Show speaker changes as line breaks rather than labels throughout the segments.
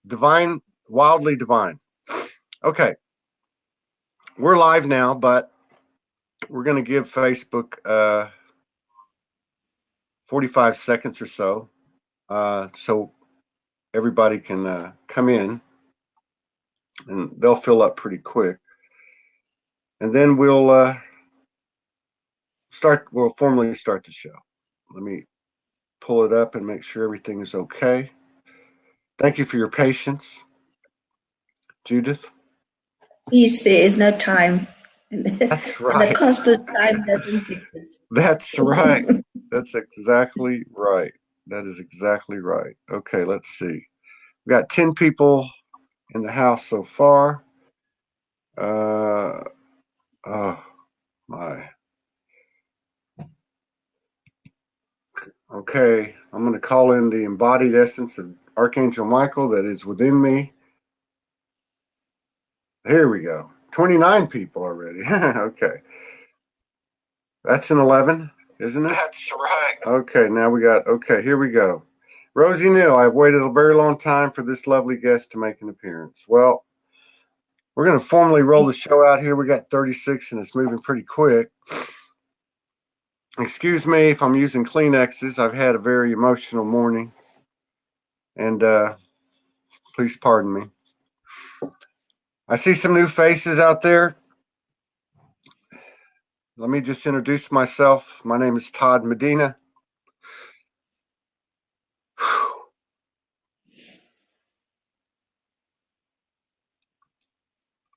Divine, wildly divine. Okay, we're live now, but we're going to give Facebook 45 seconds or so, so everybody can come in, and they'll fill up pretty quick. And then we'll formally start the show. Let me pull it up and make sure everything is okay. Thank you for your patience, Judith.
Please, there is no time.
That's right.
The cosmos time doesn't exist.
That's right. That's exactly right. That is exactly right. Okay, let's see. We've got 10 people in the house so far. Oh my. Okay, I'm going to call in the embodied essence of Archangel Michael that is within me. Here we go. 29 people already. Okay. That's an 11, isn't it?
That's right.
Okay, now we got, okay, here we go. Rosie Neal, I've waited a very long time for this lovely guest to make an appearance. Well, we're going to formally roll the show out here. We got 36 and it's moving pretty quick. Excuse me if I'm using Kleenexes. I've had a very emotional morning. And please pardon me. I see some new faces out there. Let me just introduce myself. My name is Todd Medina.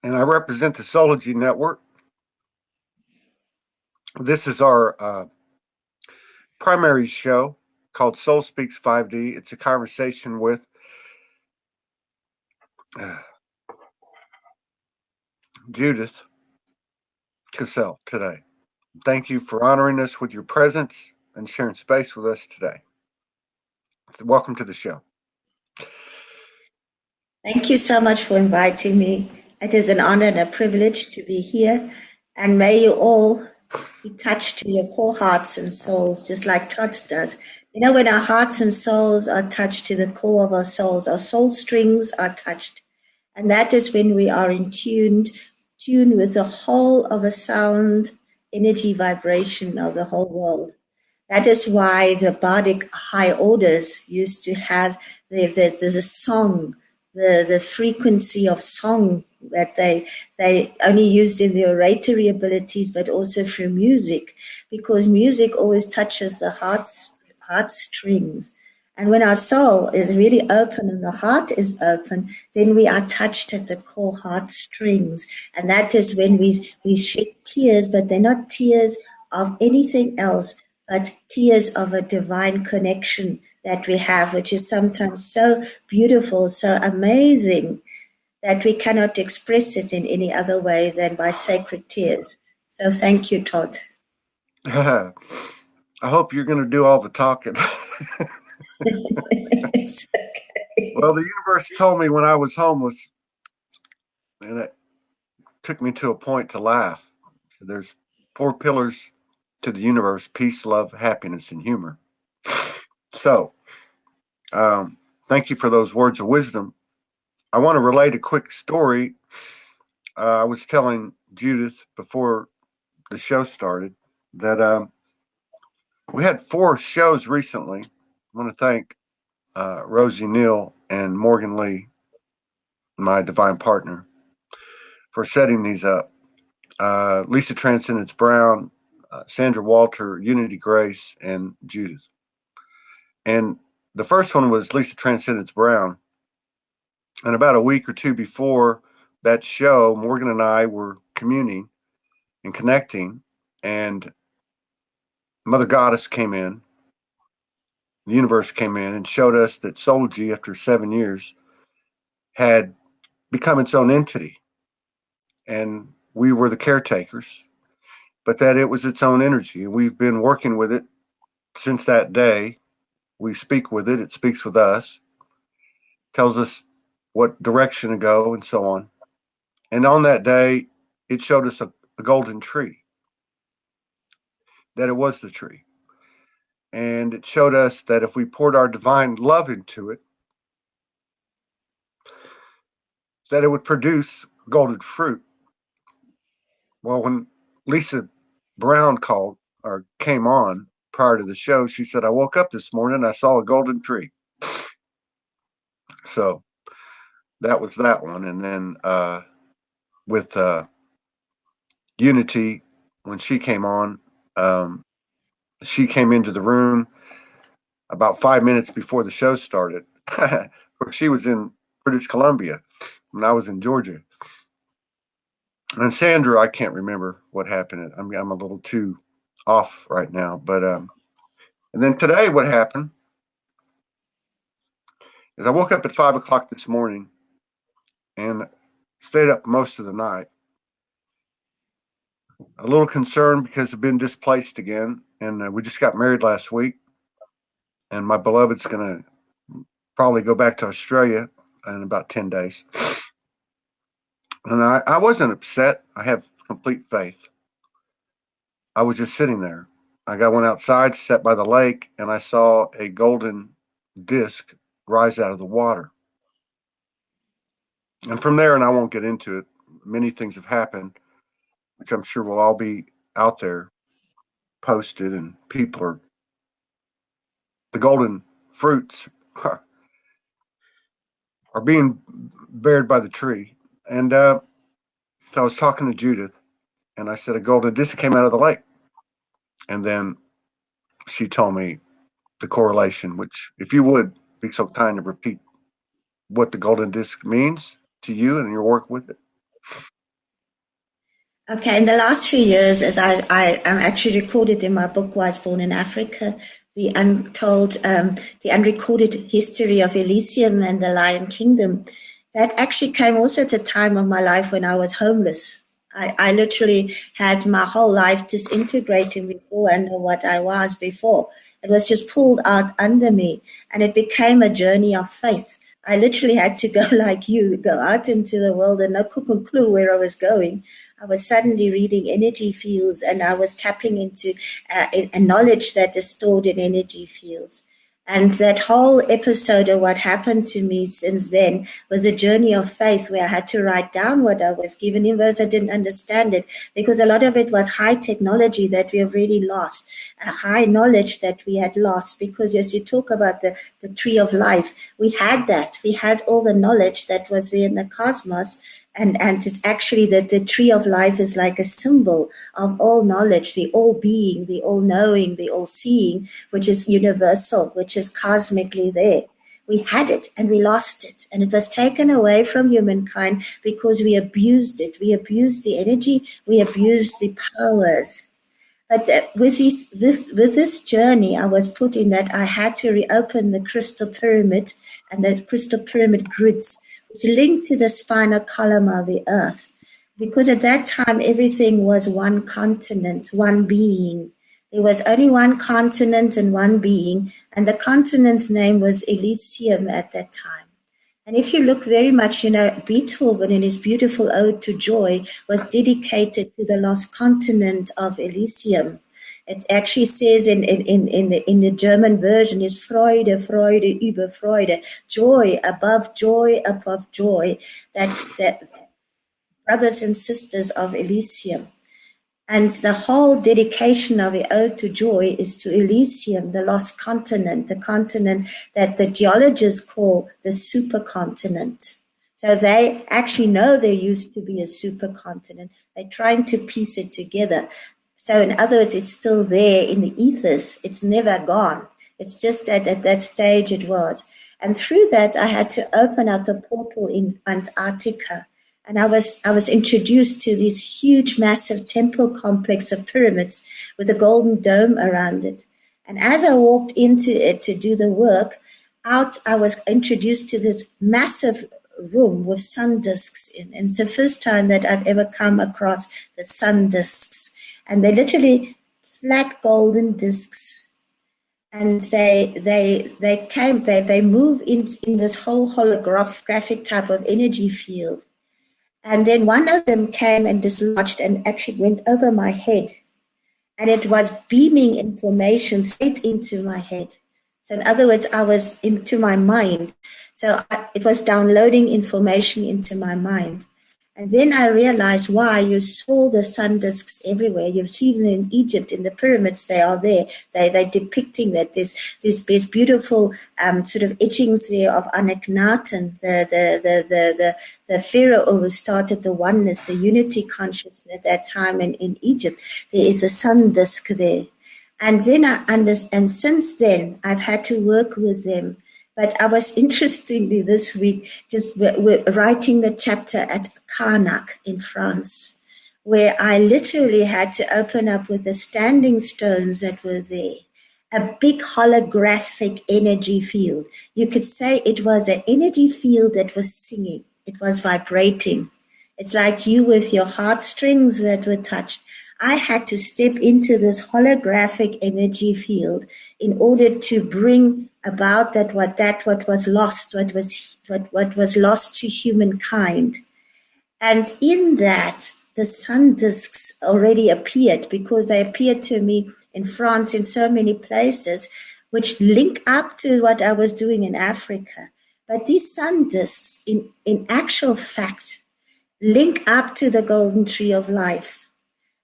And I represent the Soulogy network. This is our primary show called SOULSPEAKS 5D. It's a conversation with Judith Kusel today. Thank you for honoring us with your presence and sharing space with us today. Welcome to the show.
Thank you so much for inviting me. It is an honor and a privilege to be here. And may you all be touched to your core hearts and souls, just like Todd does. You know, when our hearts and souls are touched to the core of our soul strings are touched. And that is when we are in tune with the whole of a sound, energy, vibration of the whole world. That is why the bardic high orders used to have the song, the frequency of song that they only used in the oratory abilities, but also through music, because music always touches the heartstrings. And when our soul is really open and the heart is open, then we are touched at the core heartstrings. And that is when we shed tears, but they're not tears of anything else, but tears of a divine connection that we have, which is sometimes so beautiful, so amazing, that we cannot express it in any other way than by sacred tears. So thank you, Todd.
I hope you're going to do all the talking.
It's okay.
Well, the universe told me when I was homeless, and it took me to a point to laugh. So there's 4 pillars to the universe: peace, love, happiness, and humor. So thank you for those words of wisdom. I want to relate a quick story. I was telling Judith before the show started that we had 4 shows recently. I want to thank Rosie Neal and Morgan Lee, my divine partner, for setting these up. Lisa Transcendence Brown, Sandra Walter, Unity Grace, and Judith. And the first one was Lisa Transcendence Brown. And about a week or 2 before that show, Morgan and I were communing and connecting, and Mother Goddess came in, the universe came in and showed us that Soulogy, after 7 years, had become its own entity. And we were the caretakers, but that it was its own energy. And we've been working with it since that day. We speak with it, it speaks with us, tells us what direction to go, and so on. And on that day, it showed us a golden tree, that it was the tree. And it showed us that if we poured our divine love into it, that it would produce golden fruit. Well, when Lisa Brown called or came on prior to the show, she said, I woke up this morning and I saw a golden tree. So that was that one. And then with Unity, when she came on, she came into the room about 5 minutes before the show started. She was in British Columbia when I was in Georgia. And Sandra, I can't remember what happened. I'm a little too off right now. But and then today, what happened is I woke up at 5 o'clock this morning and stayed up most of the night. A little concerned because I've been displaced again, and we just got married last week. And my beloved's going to probably go back to Australia in about 10 days. And I wasn't upset. I have complete faith. I was just sitting there. I went outside, sat by the lake, and I saw a golden disc rise out of the water. And from there, and I won't get into it, many things have happened, which I'm sure will all be out there posted, and people are, the golden fruits are being bared by the tree. And so I was talking to Judith, and I said, a golden disc came out of the lake. And then she told me the correlation, which, if you would be so kind to repeat what the golden disc means to you and your work with it.
Okay, in the last few years, as I actually recorded in my book, Was Born in Africa, the untold, the unrecorded history of Elysium and the Lion Kingdom, that actually came also at a time of my life when I was homeless. I literally had my whole life disintegrating before and what I was before. It was just pulled out under me, and it became a journey of faith. I literally had to go like you, go out into the world and no clue where I was going. I was suddenly reading energy fields, and I was tapping into a knowledge that is stored in energy fields. And that whole episode of what happened to me since then was a journey of faith where I had to write down what I was given, even though I didn't understand it, because a lot of it was high technology that we have really lost, a high knowledge that we had lost. Because as you talk about the tree of life, we had that. We had all the knowledge that was in the cosmos. And it's actually that the tree of life is like a symbol of all knowledge, the all being, the all knowing, the all seeing, which is universal, which is cosmically there. We had it and we lost it, and it was taken away from humankind because we abused it. We abused the energy, we abused the powers. But with this journey, I was put in that I had to reopen the crystal pyramid and the crystal pyramid grids, which linked to the spinal column of the earth. Because at that time, everything was one continent, one being. There was only one continent and one being, and the continent's name was Elysium at that time. And if you look very much, Beethoven in his beautiful Ode to Joy was dedicated to the lost continent of Elysium. It actually says in the German version is Freude, Freude über Freude, joy above joy above joy, that brothers and sisters of Elysium. And the whole dedication of the Ode to Joy is to Elysium, the lost continent, the continent that the geologists call the supercontinent. So they actually know there used to be a supercontinent. They're trying to piece it together. So in other words, it's still there in the ethers. It's never gone. It's just that at that stage it was. And through that, I had to open up the portal in Antarctica. And I was introduced to this huge, massive temple complex of pyramids with a golden dome around it. And as I walked into it to do the work, I was introduced to this massive room with sun discs in. And it's the first time that I've ever come across the sun discs. And they're literally flat golden discs. And they move in this whole holographic type of energy field. And then one of them came and dislodged and actually went over my head. And it was beaming information straight into my head. So in other words, I was into my mind. So it was downloading information into my mind. And then I realized why you saw the sun discs everywhere. You've seen them in Egypt, in the pyramids, they are there. They're depicting that there's beautiful sort of etchings there of Akhenaten, the pharaoh who started the oneness, the unity consciousness at that time in Egypt. There is a sun disc there. And then and since then, I've had to work with them. But I was interestingly this week just writing the chapter at Karnak in France, where I literally had to open up with the standing stones that were there, a big holographic energy field. You could say it was an energy field that was singing. It was vibrating. It's like you with your heartstrings that were touched. I had to step into this holographic energy field in order to bring about what was lost to humankind. And in that, the sun discs already appeared, because they appeared to me in France in so many places, which link up to what I was doing in Africa. But these sun discs, in actual fact, link up to the golden tree of life,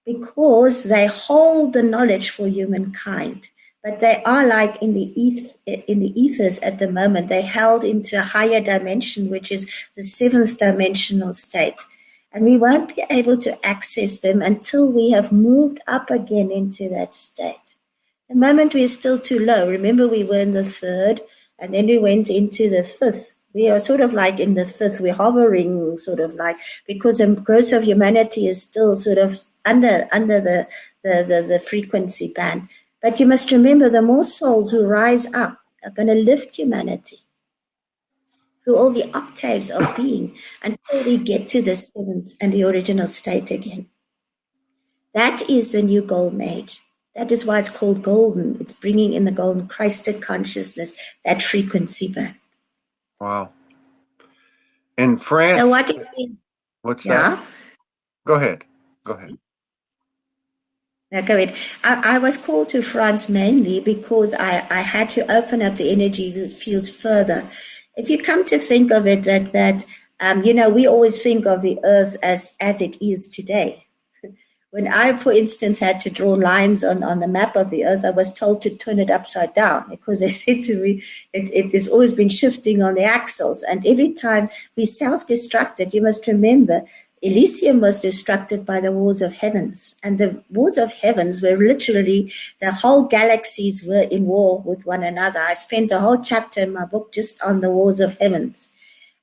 because they hold the knowledge for humankind. But they are like in the ethers at the moment. They're held into a higher dimension, which is the seventh dimensional state. And we won't be able to access them until we have moved up again into that state. The moment we're still too low. Remember, we were in the third, and then we went into the fifth. We are sort of like in the fifth. We're hovering sort of like, because the growth of humanity is still sort of under the frequency band. But you must remember, the more souls who rise up are going to lift humanity through all the octaves of being until we get to the seventh and the original state again. That is the new golden age. That is why it's called golden. It's bringing in the golden Christed consciousness, that frequency band.
Wow. In France.
So what is it?
What's
Yeah?
that? Go ahead.
Now, go ahead. I was called to France mainly because I had to open up the energy fields further. If you come to think of it, that we always think of the earth as it is today. When I, for instance, had to draw lines on the map of the earth, I was told to turn it upside down, because they said to me, it has always been shifting on the axles. And every time we self-destructed, you must remember, Elysium was destructed by the wars of heavens. And the wars of heavens were literally, the whole galaxies were in war with one another. I spent a whole chapter in my book just on the wars of heavens.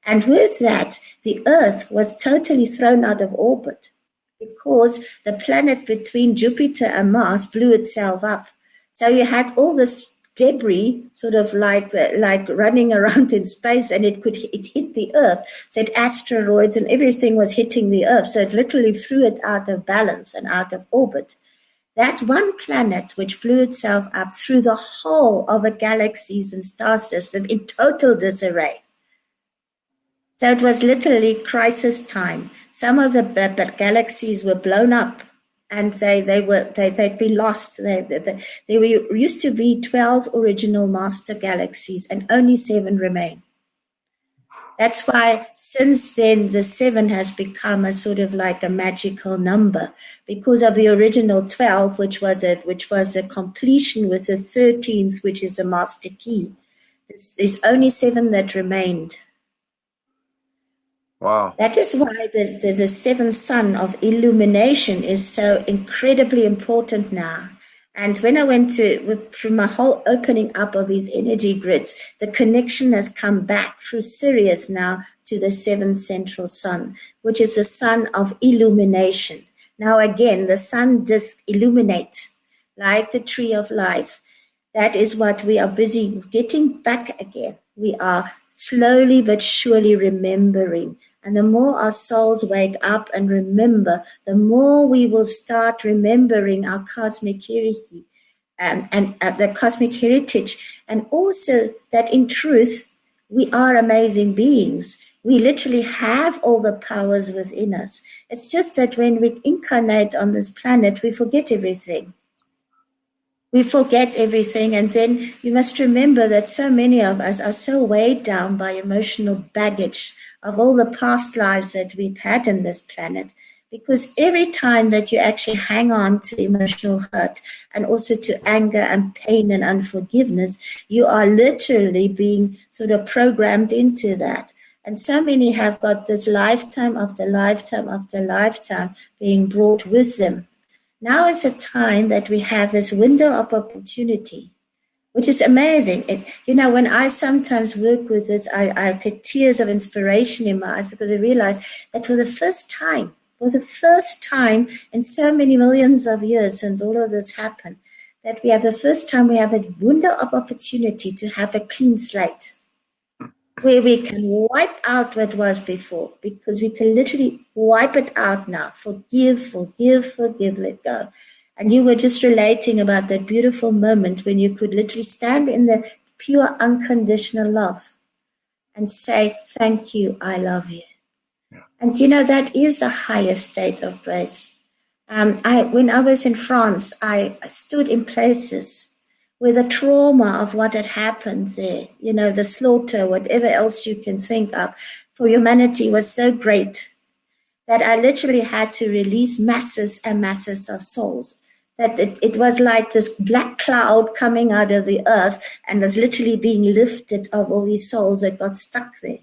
And with that, the earth was totally thrown out of orbit, because the planet between Jupiter and Mars blew itself up. So you had all this debris sort of like running around in space, and it hit the Earth. So asteroids and everything was hitting the Earth. So it literally threw it out of balance and out of orbit. That one planet which blew itself up threw the whole of the galaxies and star systems in total disarray. So it was literally crisis time. Some of the galaxies were blown up, and they'd been lost. There used to be 12 original master galaxies, and only 7 remain. That's why since then the 7 has become a sort of like a magical number, because of the original 12, which was a completion with the 13th, which is a master key. There's only 7 that remained.
Wow.
That is why the seventh sun of illumination is so incredibly important now. And when I went through my whole opening up of these energy grids, the connection has come back through Sirius now to the seventh central sun, which is the sun of illumination. Now again, the sun disk illuminate like the tree of life. That is what we are busy getting back again. We are slowly but surely remembering. And the more our souls wake up and remember, the more we will start remembering our cosmic hierarchy and the cosmic heritage. And also that in truth, we are amazing beings. We literally have all the powers within us. It's just that when we incarnate on this planet, we forget everything. We forget everything, and then you must remember that so many of us are so weighed down by emotional baggage of all the past lives that we've had on this planet. Because every time that you actually hang on to emotional hurt and also to anger and pain and unforgiveness, you are literally being sort of programmed into that. And so many have got this lifetime after lifetime after lifetime being brought with them. Now is the time that we have this window of opportunity, which is amazing. When I sometimes work with this, I get tears of inspiration in my eyes because I realize that for the first time in so many millions of years since all of this happened, that we have the first time we have a window of opportunity to have a clean slate where we can wipe out what was before, because we can literally wipe it out now. Forgive, let go. And you were just relating about that beautiful moment when you could literally stand in the pure unconditional love and say, thank you, I love you. Yeah. And that is the highest state of grace. When I was in France, I stood in places where the trauma of what had happened there, the slaughter, whatever else you can think of, for humanity was so great that I literally had to release masses and masses of souls. That it was like this black cloud coming out of the earth and was literally being lifted of all these souls that got stuck there.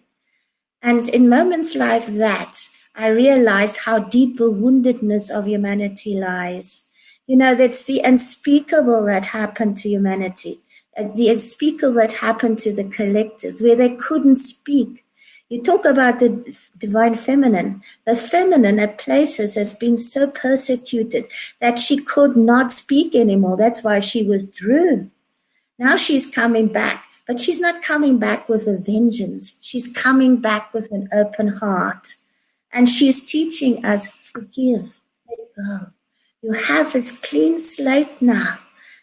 And in moments like that, I realized how deep the woundedness of humanity lies. That's the unspeakable that happened to humanity, the unspeakable that happened to the collectors, where they couldn't speak. You talk about the divine feminine. The feminine at places has been so persecuted that she could not speak anymore. That's why she withdrew. Now she's coming back, but she's not coming back with a vengeance. She's coming back with an open heart. And she's teaching us, forgive, let go. You have this clean slate now.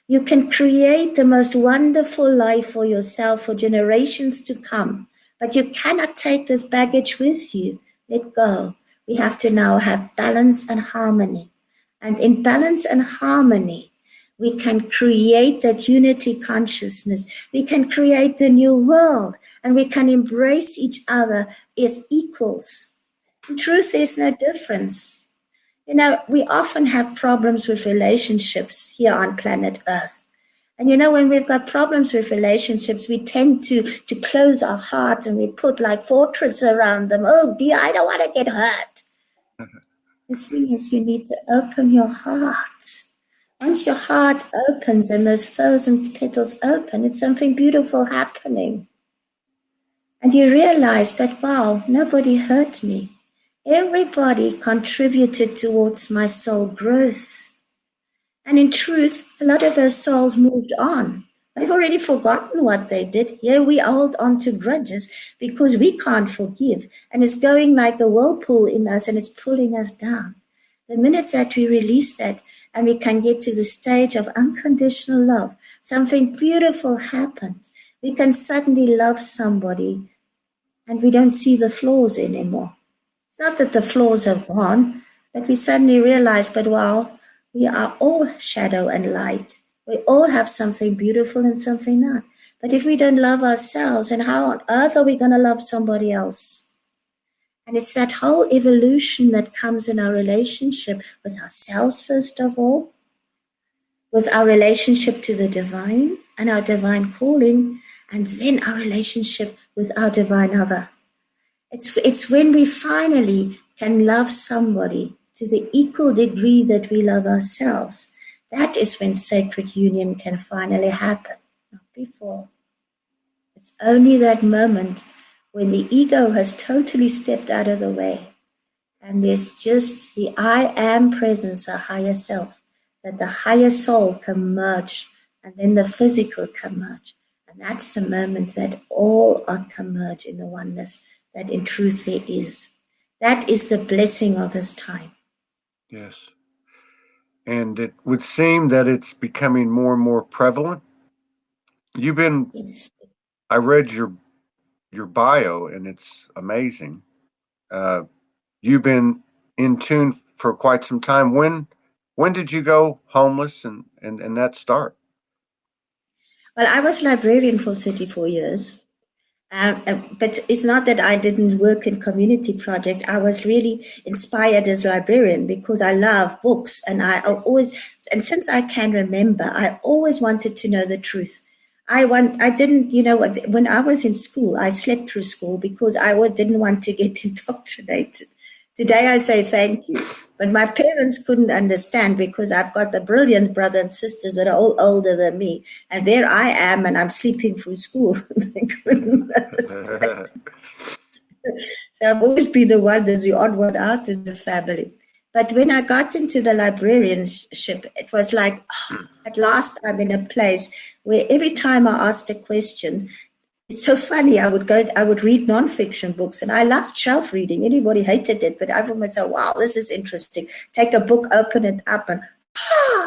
You can create the most wonderful life for yourself for generations to come. But you cannot take this baggage with you. Let go. We have to now have balance and harmony. And in balance and harmony, we can create that unity consciousness. We can create the new world. And we can embrace each other as equals. In truth, there's no difference. We often have problems with relationships here on planet Earth. And when we've got problems with relationships, we tend to close our heart and we put like fortress around them. Oh dear, I don't want to get hurt. The thing is, you need to open your heart. Once your heart opens and those 1,000 petals open, it's something beautiful happening. And you realize that, wow, nobody hurt me. Everybody contributed towards my soul growth. And in truth, a lot of those souls moved on. They've already forgotten what they did. Here we hold on to grudges because we can't forgive. And it's going like a whirlpool in us and it's pulling us down. The minute that we release that and we can get to the stage of unconditional love, something beautiful happens. We can suddenly love somebody and we don't see the flaws anymore. It's not that the flaws have gone, but we suddenly realize, but wow, we are all shadow and light. We all have something beautiful and something not. But if we don't love ourselves, then how on earth are we going to love somebody else? And it's that whole evolution that comes in our relationship with ourselves, first of all, with our relationship to the divine and our divine calling, and then our relationship with our divine other. It's when we finally can love somebody to the equal degree that we love ourselves. That is when sacred union can finally happen, not before. It's only that moment when the ego has totally stepped out of the way and there's just the I am presence, a higher self, that the higher soul can merge and then the physical can merge. And that's the moment that all are can merge in the oneness that in truth there is. That is the blessing of this time.
Yes. And it would seem that it's becoming more and more prevalent.
Yes.
I read your bio and it's amazing. You've been in tune for quite some time. When did you go homeless and that start?
Well, I was librarian for 34 years. But it's not that I didn't work in community project. I was really inspired as librarian because I love books, and I always, and since I can remember, I always wanted to know the truth. I didn't, when I was in school, I slept through school because didn't want to get indoctrinated. Today I say thank you. But my parents couldn't understand because I've got the brilliant brothers and sisters that are all older than me. And there I am, and I'm sleeping through school. They couldn't understand. So I've always been the one that's the odd one out in the family. But when I got into the librarianship, it was like, at last I'm in a place where every time I asked a question, it's so funny. I would read nonfiction books, and I loved shelf reading. Anybody hated it, but I thought myself, wow, this is interesting. Take a book, open it up, and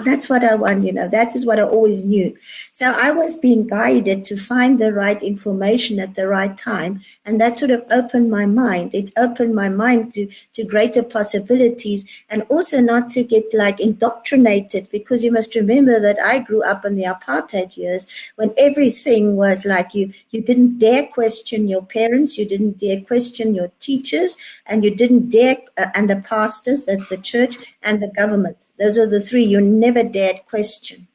that's what I want, that is what I always knew. So I was being guided to find the right information at the right time. And that sort of opened my mind. It opened my mind to greater possibilities, and also not to get like indoctrinated, because you must remember that I grew up in the apartheid years when everything was like you didn't dare question your parents, you didn't dare question your teachers, and you didn't dare, and the pastors, that's the church, and the government. Those are the three you never dared question.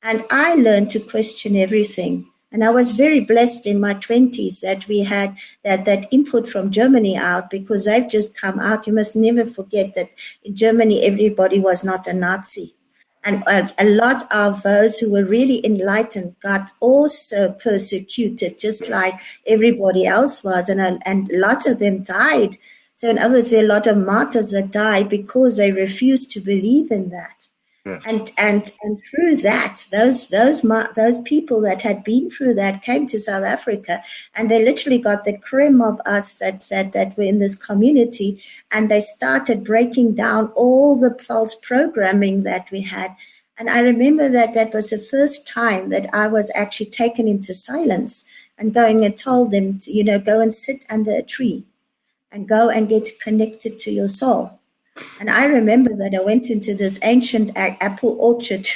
And I learned to question everything. And I was very blessed in my 20s that we had that input from Germany out, because they've just come out. You must never forget that in Germany, everybody was not a Nazi. And a lot of those who were really enlightened got also persecuted, just like everybody else was. And a lot of them died. So in other words, there are a lot of martyrs that died because they refused to believe in that. Yes. And through that, those people that had been through that came to South Africa, and they literally got the cream of us that were in this community, and they started breaking down all the false programming that we had. And I remember that was the first time that I was actually taken into silence and going and told them to, go and sit under a tree and go and get connected to your soul. And I remember that I went into this ancient apple orchard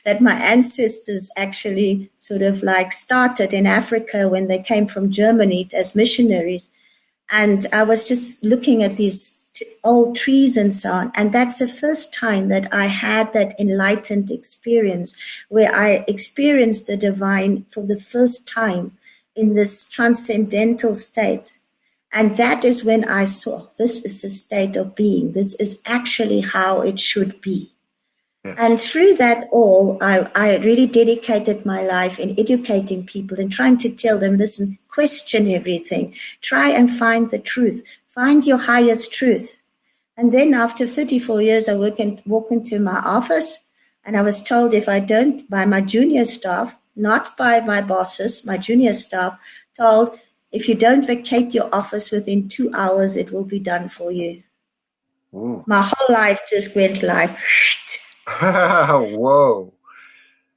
that my ancestors actually sort of like started in Africa when they came from Germany as missionaries. And I was just looking at these old trees and so on. And that's the first time that I had that enlightened experience, where I experienced the divine for the first time in this transcendental state. And that is when I saw this is a state of being. This is actually how it should be. Yes. And through that all, I really dedicated my life in educating people and trying to tell them, listen, question everything. Try and find the truth. Find your highest truth. And then after 34 years, I walk into my office, and I was told if I don't, by my junior staff, not by my bosses, my junior staff, told, if you don't vacate your office within 2 hours, it will be done for you. Ooh. My whole life just went like,
whoa.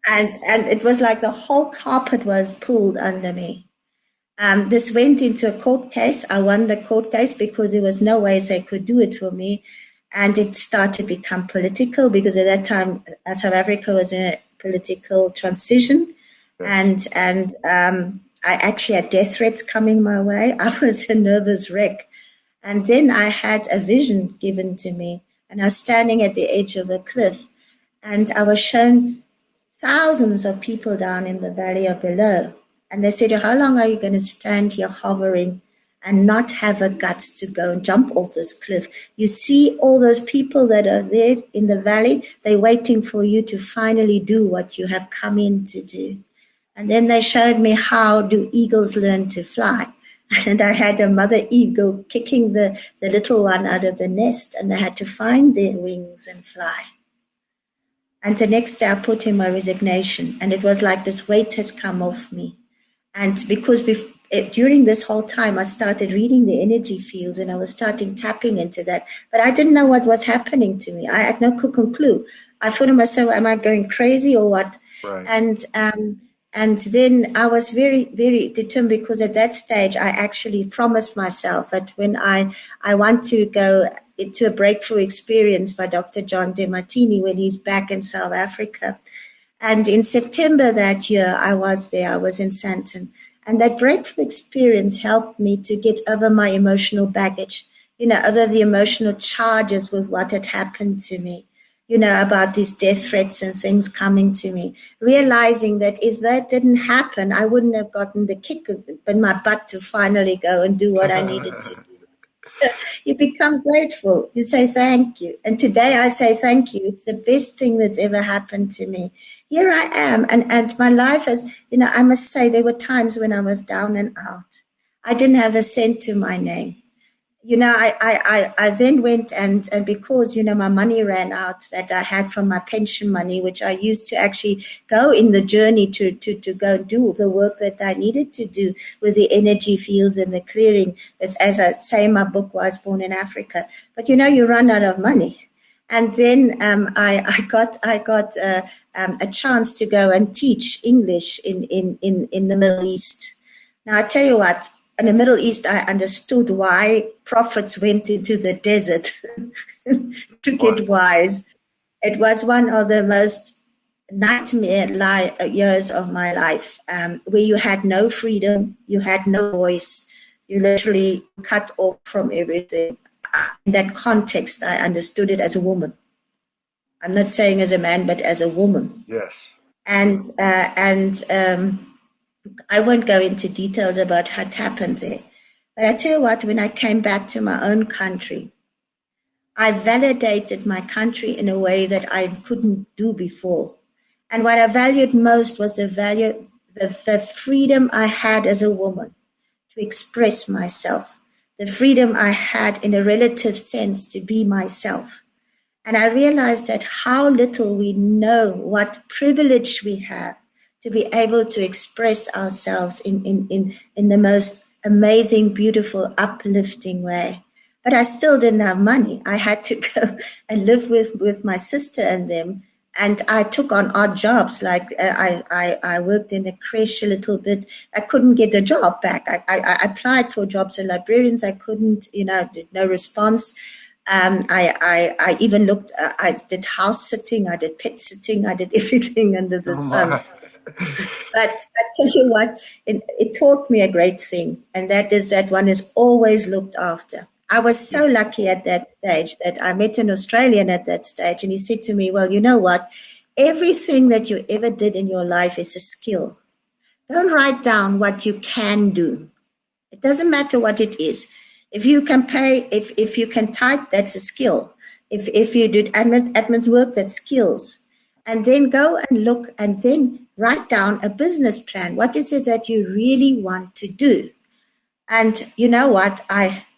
And it was like the whole carpet was pulled under me. This went into a court case. I won the court case because there was no way they could do it for me. And it started to become political, because at that time, South Africa was in a political transition. Yes. And I actually had death threats coming my way. I was a nervous wreck. And then I had a vision given to me, and I was standing at the edge of a cliff, and I was shown thousands of people down in the valley or below. And they said, how long are you going to stand here hovering and not have a guts to go and jump off this cliff? You see all those people that are there in the valley, they're waiting for you to finally do what you have come in to do. And then they showed me how do eagles learn to fly. And I had a mother eagle kicking the little one out of the nest, and they had to find their wings and fly. And the next day I put in my resignation, and it was like this weight has come off me. And because during this whole time, I started reading the energy fields, and I was starting tapping into that. But I didn't know what was happening to me. I had no clue. I thought to myself, am I going crazy or what? Right. And then I was very, very determined, because at that stage, I actually promised myself that when I want to go into a breakthrough experience by Dr. John DeMartini when he's back in South Africa. And in September that year, I was there. I was in Santon. And that breakthrough experience helped me to get over my emotional baggage, over the emotional charges with what had happened to me, about these death threats and things coming to me, realizing that if that didn't happen, I wouldn't have gotten the kick in my butt to finally go and do what I needed to do. You become grateful. You say thank you. And today I say thank you. It's the best thing that's ever happened to me. Here I am. And my life is, I must say there were times when I was down and out. I didn't have a cent to my name. I then went and because, my money ran out that I had from my pension money, which I used to actually go in the journey to go do the work that I needed to do with the energy fields and the clearing. As I say in my book, I was born in Africa. But, you run out of money. And then I got a chance to go and teach English in the Middle East. Now, I tell you what, in the Middle East, I understood why prophets went into the desert to get wise. It was one of the most nightmare years of my life, where you had no freedom, you had no voice, you literally cut off from everything. In that context, I understood it as a woman. I'm not saying as a man, but as a woman.
Yes.
And I won't go into details about what happened there. But I tell you what, when I came back to my own country, I validated my country in a way that I couldn't do before. And what I valued most was the freedom I had as a woman to express myself, the freedom I had in a relative sense to be myself. And I realized that how little we know what privilege we have to be able to express ourselves in the most amazing, beautiful, uplifting way. But I still didn't have money. I had to go and live with my sister and them. And I took on odd jobs, like I worked in a creche a little bit. I couldn't get a job back. I applied for jobs as librarians. I couldn't, no response. I even looked, I did house sitting, I did pet sitting, I did everything under the sun. But I tell you what, it taught me a great thing, and that is that one is always looked after. I was so lucky at that stage that I met an Australian at that stage, and he said to me, well, you know what? Everything that you ever did in your life is a skill. Don't write down what you can do. It doesn't matter what it is. If you can pay, if you can type, that's a skill. If you do admin's work, that's skills. And then go and look and then write down a business plan. What is it that you really want to do? And you know what?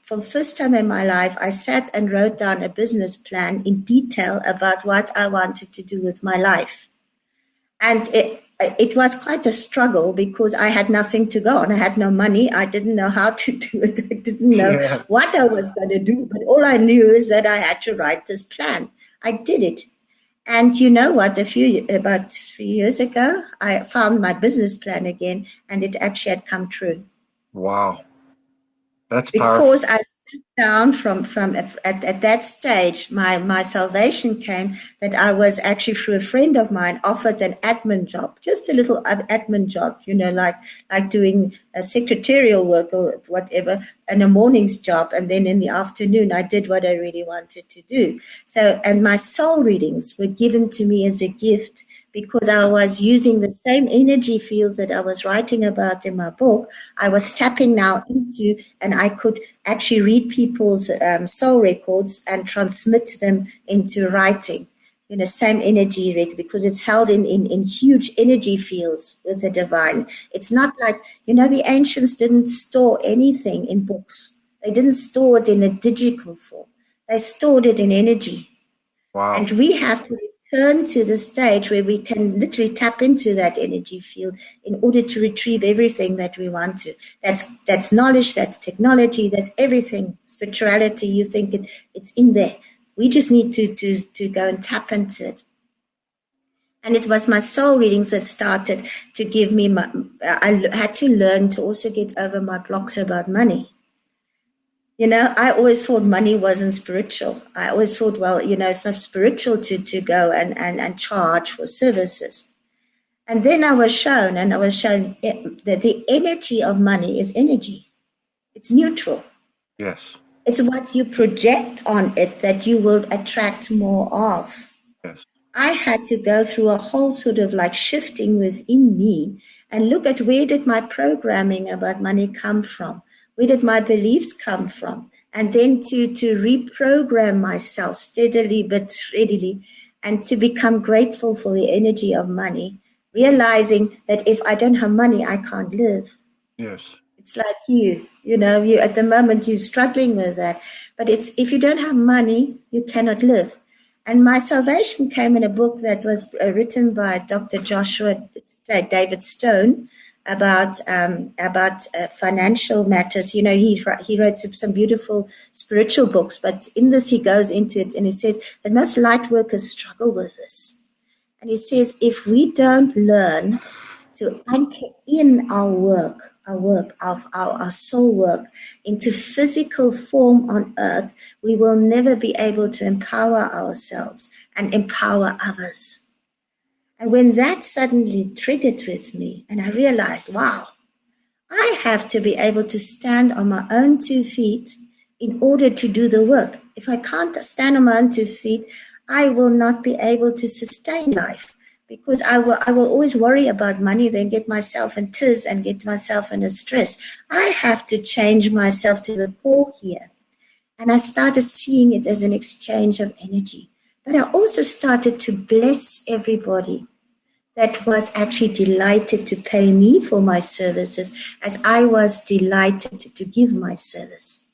For the first time in my life, I sat and wrote down a business plan in detail about what I wanted to do with my life. And it was quite a struggle because I had nothing to go on. I had no money. I didn't know how to do it. I didn't know what I was going to do. But all I knew is that I had to write this plan. I did it. And you know what? About 3 years ago, I found my business plan again, and it actually had come true.
Wow. That's powerful.
Because I sat down at that stage, my salvation came that I was actually, through a friend of mine, offered an admin job, just a little admin job, like doing a secretarial work or whatever, and a morning's job. And then in the afternoon, I did what I really wanted to do. So, and my soul readings were given to me as a gift, because I was using the same energy fields that I was writing about in my book. I was tapping now into, and I could actually read people's soul records and transmit them into writing. Same energy record, because it's held in huge energy fields with the divine. It's not like, the ancients didn't store anything in books. They didn't store it in a digital form. They stored it in energy.
Wow.
And we have to return to the stage where we can literally tap into that energy field in order to retrieve everything that we want to. That's knowledge, that's technology, that's everything. Spirituality, you think it's in there. We just need to go and tap into it. And it was my soul readings that started to give me I had to learn to also get over my blocks about money. I always thought money wasn't spiritual. I always thought, well, it's not spiritual to go and charge for services. And then I was shown that the energy of money is energy. It's neutral.
Yes.
It's what you project on it that you will attract more of.
Yes.
I had to go through a whole sort of like shifting within me and look at where did my programming about money come from? Where did my beliefs come from? And then to reprogram myself steadily but readily, and to become grateful for the energy of money, realizing that if I don't have money, I can't live.
Yes.
It's like you at the moment you're struggling with that. But it's, if you don't have money, you cannot live. And my salvation came in a book that was written by Dr. Joshua David Stone about financial matters. You know, he wrote some beautiful spiritual books, but in this he goes into it and he says that most light workers struggle with this. And he says, if we don't learn to anchor in our soul work into physical form on earth, we will never be able to empower ourselves and empower others. And when that suddenly triggered with me, and I realized, wow, I have to be able to stand on my own 2 feet in order to do the work. If I can't stand on my own 2 feet, I will not be able to sustain life, because I will always worry about money, then get myself in tears and get myself in a stress. I have to change myself to the core here. And I started seeing it as an exchange of energy. But I also started to bless everybody that was actually delighted to pay me for my services, as I was delighted to give my service.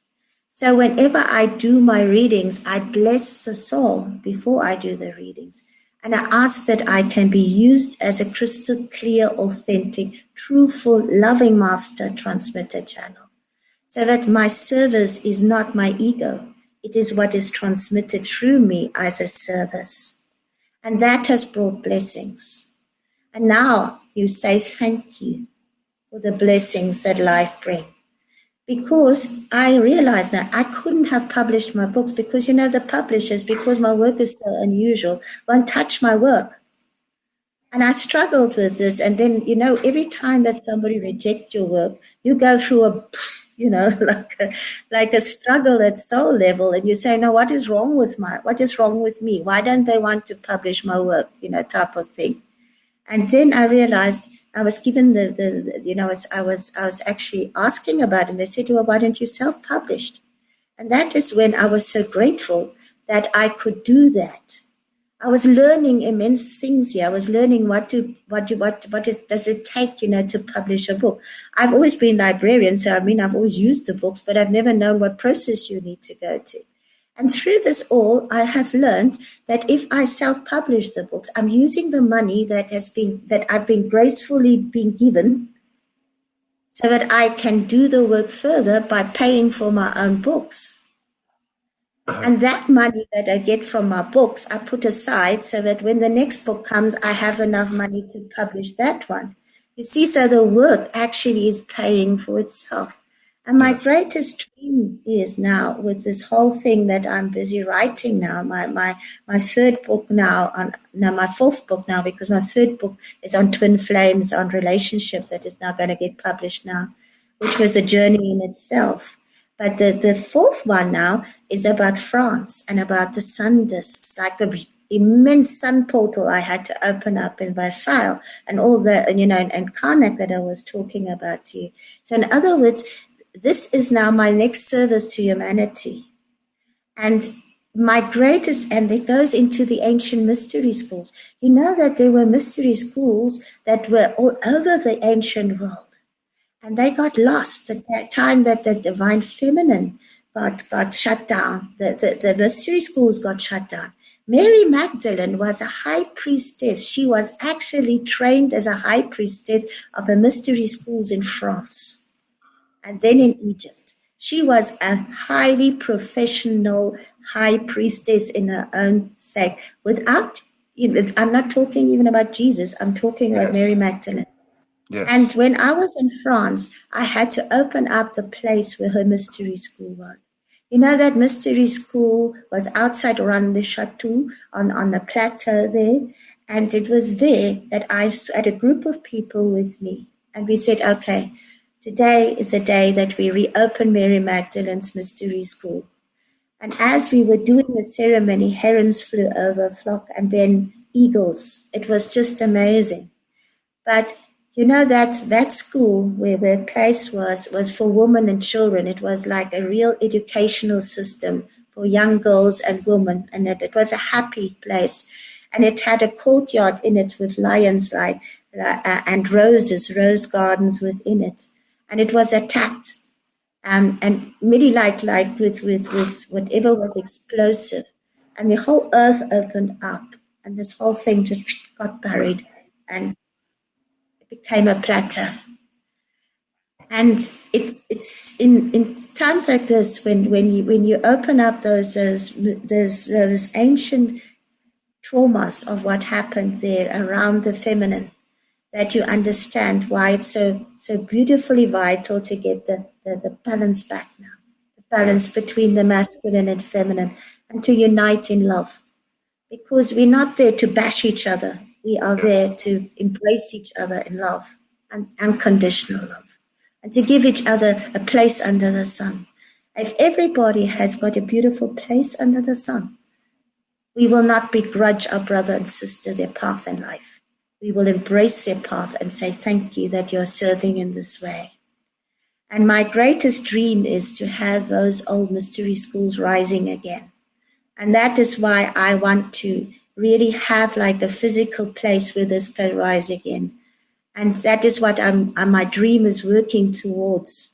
So whenever I do my readings, I bless the soul before I do the readings. And I ask that I can be used as a crystal clear, authentic, truthful, loving master transmitter channel. So that my service is not my ego. It is what is transmitted through me as a service. And that has brought blessings. And now you say thank you for the blessings that life brings. Because I realized that I couldn't have published my books because, the publishers, because my work is so unusual, won't touch my work. And I struggled with this. And then, every time that somebody rejects your work, you go through like a struggle at soul level. And you say, no, what is wrong with me? Why don't they want to publish my work, type of thing. And then I realized I was given I was actually asking about it, and they said, well, why don't you self-publish? And that is when I was so grateful that I could do that. I was learning immense things here. I was learning what does it take, to publish a book. I've always been a librarian, so I've always used the books, but I've never known what process you need to go to. And through this all, I have learned that if I self-publish the books, I'm using the money that I've been gracefully been given, so that I can do the work further by paying for my own books. And that money that I get from my books, I put aside so that when the next book comes, I have enough money to publish that one. You see, so the work actually is paying for itself. And my greatest dream is now, with this whole thing that I'm busy writing now, my third book now, my fourth book now, because my third book is on twin flames, on relationship, that is now going to get published now, which was a journey in itself. But the fourth one now is about France and about the sun discs, like the immense sun portal I had to open up in Versailles, and all the, and Karnak that I was talking about to you. So in other words, this is now my next service to humanity. And my greatest, and it goes into the ancient mystery schools. You know that there were mystery schools that were all over the ancient world. And they got lost at that time that the divine feminine got shut down. The mystery schools got shut down. Mary Magdalene was a high priestess. She was actually trained as a high priestess of the mystery schools in France. And then in Egypt, she was a highly professional high priestess in her own sect. I'm not talking even about Jesus. I'm talking about Mary Magdalene. Yes. And when I was in France, I had to open up the place where her mystery school was. You know, that mystery school was outside around the chateau on the plateau there. And it was there that I had a group of people with me. And we said, okay, today is a day that we reopen Mary Magdalene's Mystery School. And as we were doing the ceremony, herons flew over, flock, and then eagles. It was just amazing. But you know that school where the place was for women and children. It was like a real educational system for young girls and women. And it was a happy place. And it had a courtyard in it with lions and rose gardens within it. And it was attacked. And really like with whatever was explosive. And the whole earth opened up. And this whole thing just got buried. And it became a plateau. And it's in times like this when you open up those ancient traumas of what happened there around the feminine, that you understand why it's so beautifully vital to get the balance back now, the balance between the masculine and feminine, and to unite in love. Because we're not there to bash each other. We are there to embrace each other in love and unconditional love, and to give each other a place under the sun. If everybody has got a beautiful place under the sun, we will not begrudge our brother and sister their path in life. We will embrace their path and say, thank you that you're serving in this way. And my greatest dream is to have those old mystery schools rising again. And that is why I want to really have like a physical place where this can rise again. And that is what my dream is working towards.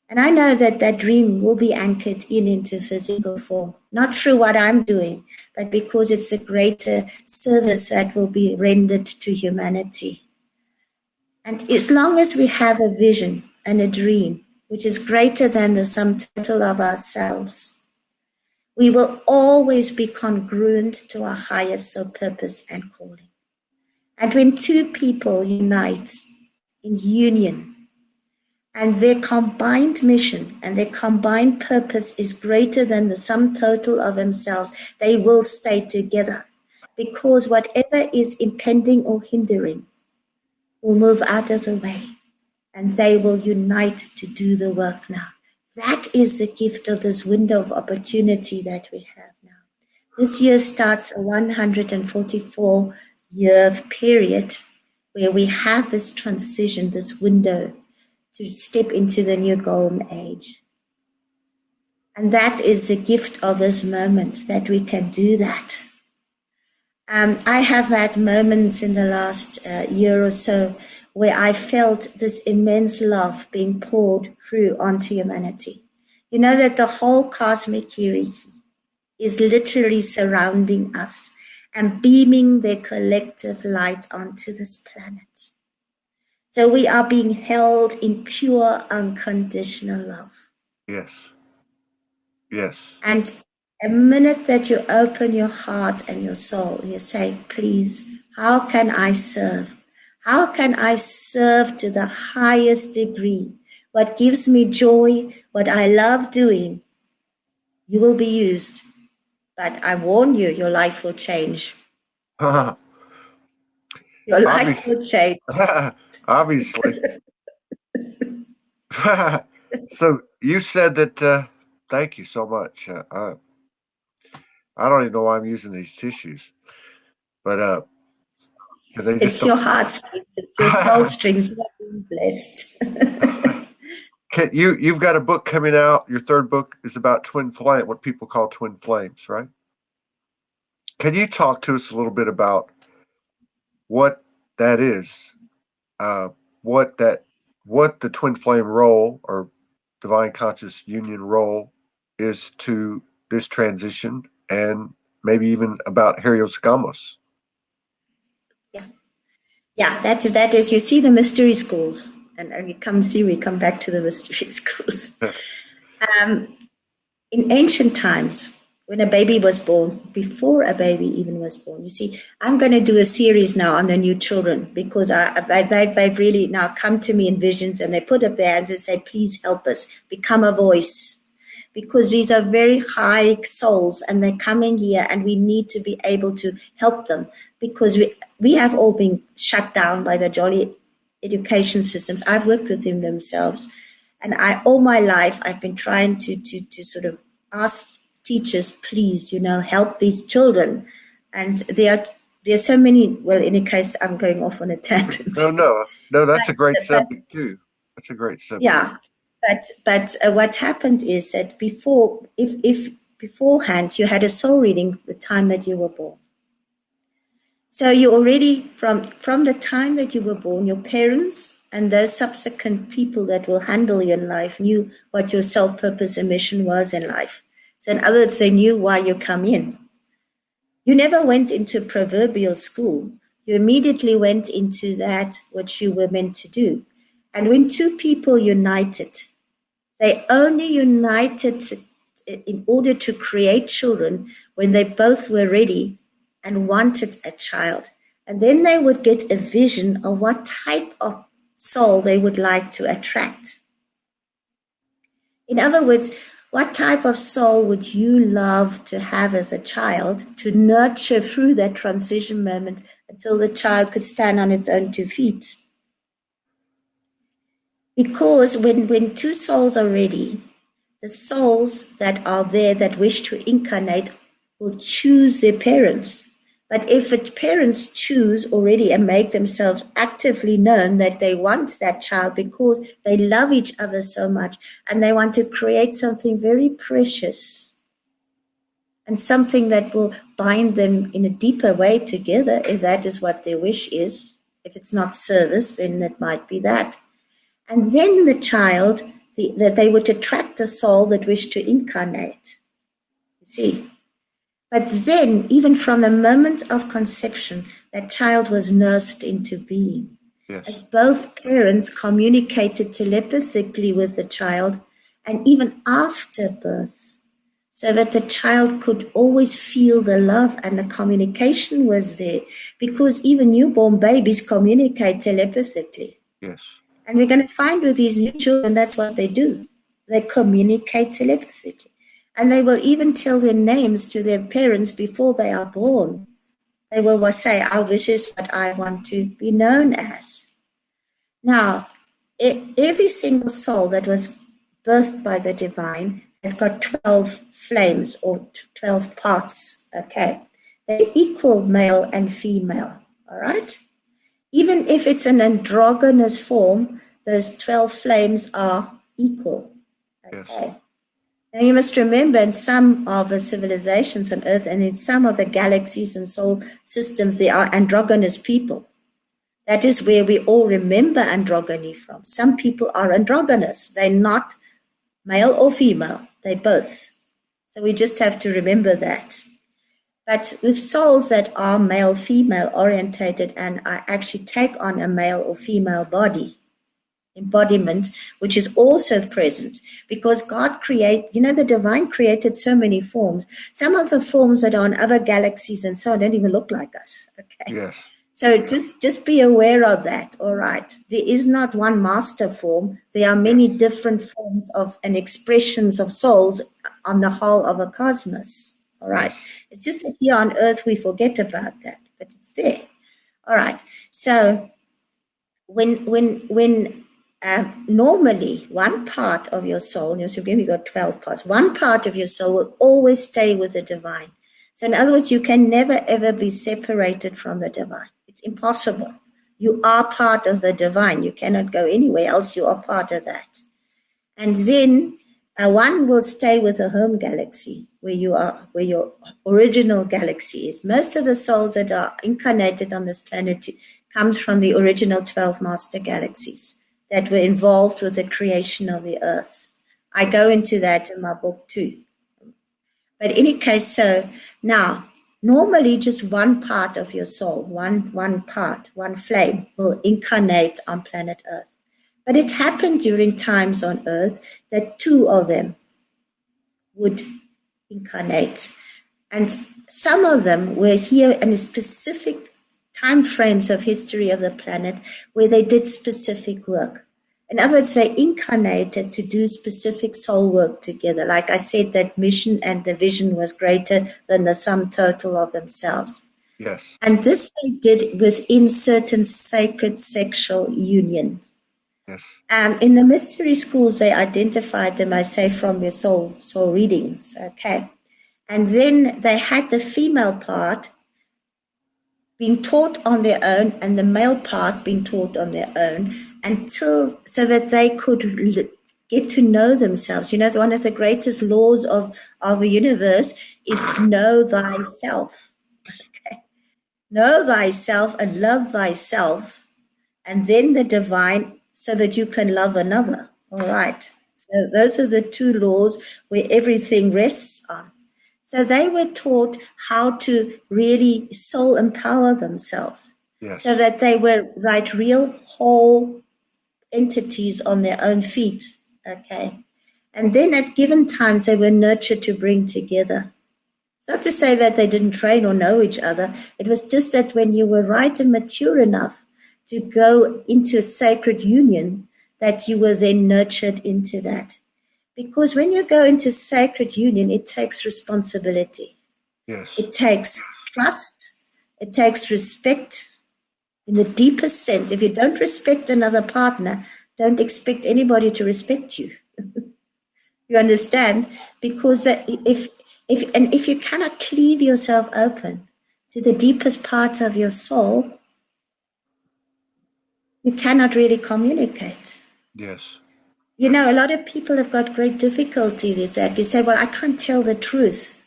And I know that dream will be anchored into physical form, not through what I'm doing, but because it's a greater service that will be rendered to humanity. And as long as we have a vision and a dream, which is greater than the sum total of ourselves, we will always be congruent to our highest soul purpose and calling. And when two people unite in union, and their combined mission and their combined purpose is greater than the sum total of themselves, they will stay together, because whatever is impending or hindering will move out of the way, and they will unite to do the work now. That is the gift of this window of opportunity that we have now. This year starts a 144-year period where we have this transition, this window, to step into the new golden age. And that is the gift of this moment, that we can do that. I have had moments in the last year or so where I felt this immense love being poured through onto humanity. You know that the whole cosmic hierarchy is literally surrounding us and beaming their collective light onto this planet. So we are being held in pure, unconditional love.
Yes. Yes.
And a minute that you open your heart and your soul, and you say, please, how can I serve? How can I serve to the highest degree? What gives me joy, what I love doing, you will be used. But I warn you, your life will change. Your life will change.
Obviously. So you said that, thank you so much. I don't even know why I'm using these tissues, but
it's your heartstrings, it's your soul strings. You are being blessed.
You've got a book coming out. Your third book is about twin flame, what people call twin flames, right? Can you talk to us a little bit about what that is, what the twin flame role or divine conscious union role is to this transition, and maybe even about Helios Gamos?
Yeah, that is, you see the mystery schools, and we come back to the mystery schools. In ancient times, when a baby was born, before a baby even was born, you see, I'm going to do a series now on the new children, because they've really now come to me in visions, and they put up their hands and say, please help us, become a voice. because these are very high souls and they're coming here and we need to be able to help them because we have all been shut down by the jolly education systems. I've worked with them themselves. And all my life, I've been trying to sort of ask teachers, please, help these children. And there are so many, well, in any case, I'm going off on a tangent.
No, that's a great subject too. That's a great subject.
Yeah, but what happened is that if beforehand you had a soul reading the time that you were born. So you already, from the time that you were born, your parents and those subsequent people that will handle you in life knew what your soul purpose and mission was in life. So in other words, they knew why you come in. You never went into proverbial school. You immediately went into that which you were meant to do. And when two people united, they only united in order to create children when they both were ready and wanted a child. And then they would get a vision of what type of soul they would like to attract. In other words, what type of soul would you love to have as a child to nurture through that transition moment until the child could stand on its own 2 feet? Because when two souls are ready, the souls that are there that wish to incarnate will choose their parents. But if the parents choose already and make themselves actively known that they want that child because they love each other so much and they want to create something very precious and something that will bind them in a deeper way together, if that is what their wish is. If it's not service, then it might be that. And then the child, that they would attract the soul that wished to incarnate. You see? But then, even from the moment of conception, that child was nursed into being.
Yes.
As both parents communicated telepathically with the child, and even after birth, so that the child could always feel the love and the communication was there, because even newborn babies communicate telepathically.
Yes.
And we're going to find with these new children, that's what they do. They communicate telepathically. And they will even tell their names to their parents before they are born. They will say, our wish is what I want to be known as. Now, every single soul that was birthed by the divine has got 12 flames or 12 parts, okay? They're equal male and female, all right? Even if it's an androgynous form, those 12 flames are equal, okay?
Yes.
Now you must remember in some of the civilizations on Earth and in some of the galaxies and solar systems, there are androgynous people. That is where we all remember androgyny from. Some people are androgynous. They're not male or female. They're both. So we just have to remember that. But with souls that are male-female orientated and actually take on a male or female body, embodiment, which is also present, because God the divine created so many forms. Some of the forms that are on other galaxies and so on don't even look like us. Okay.
Yes.
So just be aware of that. All right. There is not one master form. There are many different forms of and expressions of souls on the whole of a cosmos. All right.
Yes.
It's just that here on Earth we forget about that, but it's there. All right. So when normally one part of your soul, you got 12 parts, one part of your soul will always stay with the divine. So in other words, you can never ever be separated from the divine. It's impossible. You are part of the divine. You cannot go anywhere else. You are part of that. And then one will stay with a home galaxy where you are, where your original galaxy is. Most of the souls that are incarnated on this planet comes from the original 12 master galaxies that were involved with the creation of the earth. I go into that in my book too. But in any case, so now, normally just one part of your soul, one part, one flame will incarnate on planet Earth. But it happened during times on Earth that two of them would incarnate. And some of them were here in a specific time frames of history of the planet where they did specific work. In other words, they incarnated to do specific soul work together. Like I said, that mission and the vision was greater than the sum total of themselves.
Yes.
And this they did within certain sacred sexual union.
Yes.
In the mystery schools, they identified them, I say, from their soul readings, okay? And then they had the female part being taught on their own and the male part being taught on their own so that they could get to know themselves. You know, one of the greatest laws of the universe is know thyself. Okay? Know thyself and love thyself, and then the divine, so that you can love another. All right. So those are the two laws where everything rests on. So they were taught how to really soul empower themselves.
Yes.
So that they were real whole entities on their own feet. Okay. And then at given times they were nurtured to bring together. It's not to say that they didn't train or know each other. It was just that when you were right and mature enough to go into a sacred union, that you were then nurtured into that. Because when you go into sacred union, it takes responsibility.
Yes.
It takes trust. It takes respect in the deepest sense. If you don't respect another partner, don't expect anybody to respect you. You understand? Because if you cannot cleave yourself open to the deepest part of your soul, you cannot really communicate.
Yes.
You know, a lot of people have got great difficulty with that. You say, well, I can't tell the truth.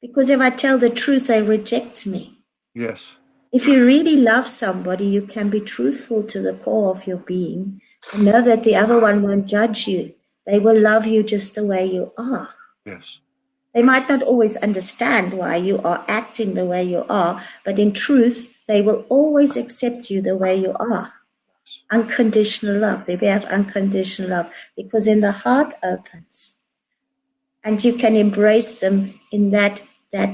Because if I tell the truth, they reject me.
Yes.
If you really love somebody, you can be truthful to the core of your being and know that the other one won't judge you. They will love you just the way you are.
Yes.
They might not always understand why you are acting the way you are, but in truth, they will always accept you the way you are. Unconditional love. They have unconditional love because then the heart opens and you can embrace them in that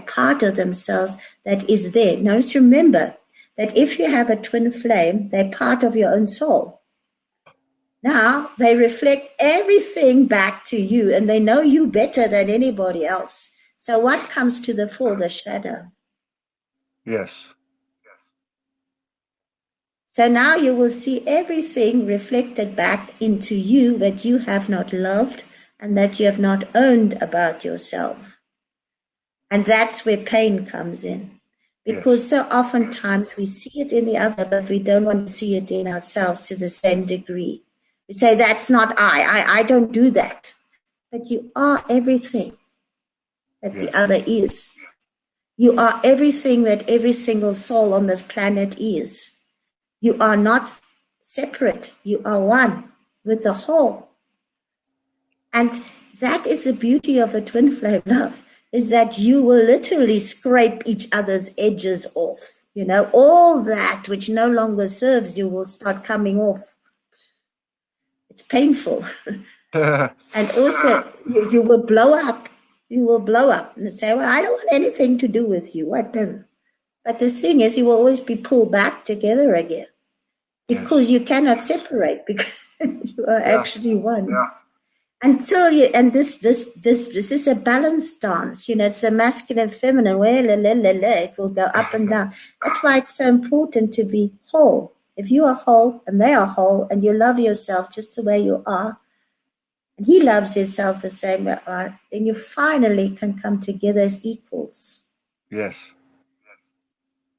part of themselves that is there. Now, just remember that if you have a twin flame, they're part of your own soul. Now, they reflect everything back to you and they know you better than anybody else. So what comes to the fore? The shadow.
Yes.
So now you will see everything reflected back into you that you have not loved and that you have not owned about yourself. And that's where pain comes in. Because so oftentimes we see it in the other, but we don't want to see it in ourselves to the same degree. We say, that's not I don't do that. But you are everything that the other is. You are everything that every single soul on this planet is. You are not separate. You are one with the whole. And that is the beauty of a twin flame love, is that you will literally scrape each other's edges off. You know, all that which no longer serves you will start coming off. It's painful. And also, you will blow up. You will blow up and say, well, I don't want anything to do with you. What then? But the thing is, you will always be pulled back together again. Because you cannot separate, because you are actually one.
Yeah.
Until you, and this is a balance dance, you know, it's a masculine, feminine, it will go up and down. That's why it's so important to be whole. If you are whole and they are whole and you love yourself just the way you are, and he loves himself the same way you are, then you finally can come together as equals.
Yes.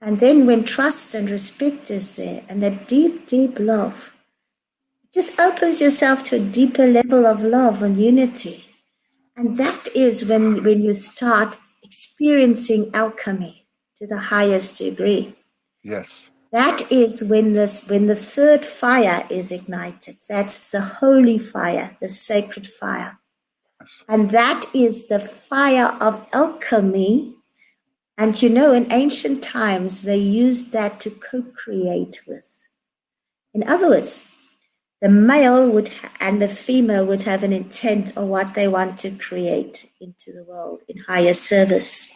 And then when trust and respect is there and that deep, deep love, it just opens yourself to a deeper level of love and unity. And that is when you start experiencing alchemy to the highest degree.
Yes.
That is when the third fire is ignited. That's the holy fire, the sacred fire. And that is the fire of alchemy. And you know, in ancient times, they used that to co-create with. In other words, the male and the female would have an intent of what they want to create into the world in higher service.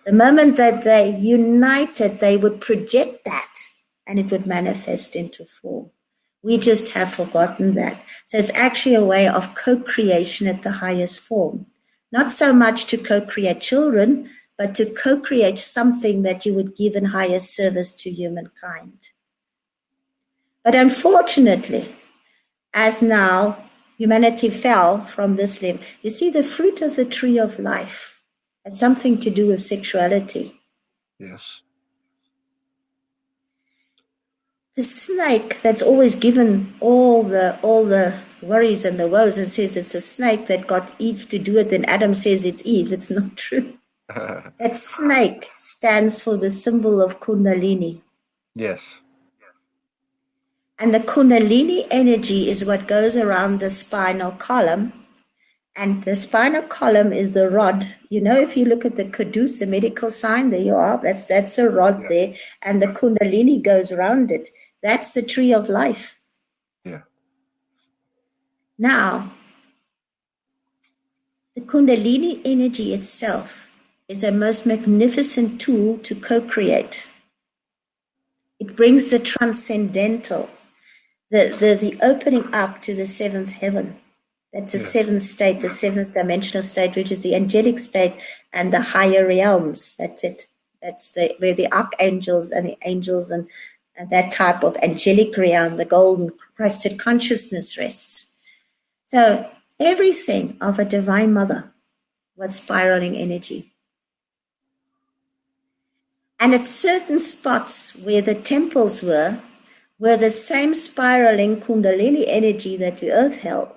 The moment that they united, they would project that and it would manifest into form. We just have forgotten that. So it's actually a way of co-creation at the highest form. Not so much to co-create children, but to co-create something that you would give in higher service to humankind. But unfortunately, as now humanity fell from this level, you see, the fruit of the tree of life has something to do with sexuality.
Yes.
The snake that's always given all the worries and the woes and says it's a snake that got Eve to do it, and Adam says it's Eve. It's not true. That snake stands for the symbol of Kundalini.
Yes.
And the Kundalini energy is what goes around the spinal column. And the spinal column is the rod. You know, if you look at the caduce, the medical sign, there you are. That's a rod there. And the Kundalini goes around it. That's the tree of life.
Yeah.
Now, the Kundalini energy itself is a most magnificent tool to co-create. It brings the transcendental, the opening up to the seventh heaven. That's the seventh state, the seventh dimensional state, which is the angelic state and the higher realms. That's it. That's where the archangels and the angels and that type of angelic realm, the golden crested consciousness rests. So everything of a divine mother was spiraling energy. And at certain spots where the temples were the same spiraling Kundalini energy that the earth held.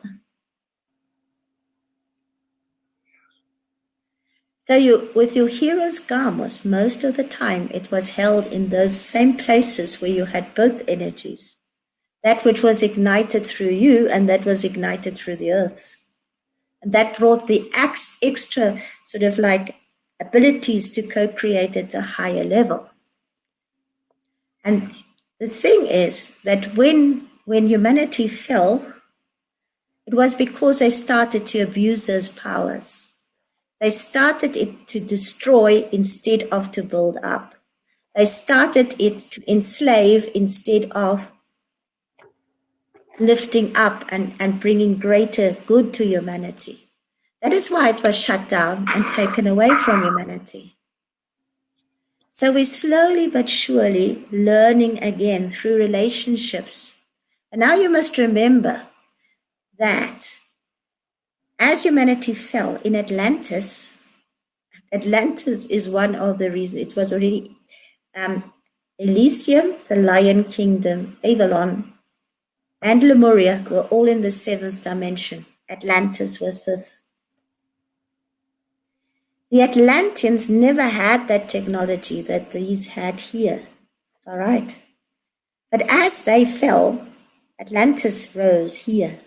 So with your hero's gamos, most of the time it was held in those same places where you had both energies. That which was ignited through you and that was ignited through the earth. And that brought the extra sort of like abilities to co-create at a higher level. And the thing is that when humanity fell, it was because they started to abuse those powers. They started it to destroy instead of to build up. They started it to enslave instead of lifting up and bringing greater good to humanity. That is why it was shut down and taken away from humanity. So we're slowly but surely learning again through relationships. And now you must remember that as humanity fell in Atlantis is one of the reasons. It was already Elysium, the Lion Kingdom, Avalon, and Lemuria were all in the seventh dimension. Atlantis was fifth. The Atlanteans never had that technology that these had here. All right. But as they fell, Atlantis rose here.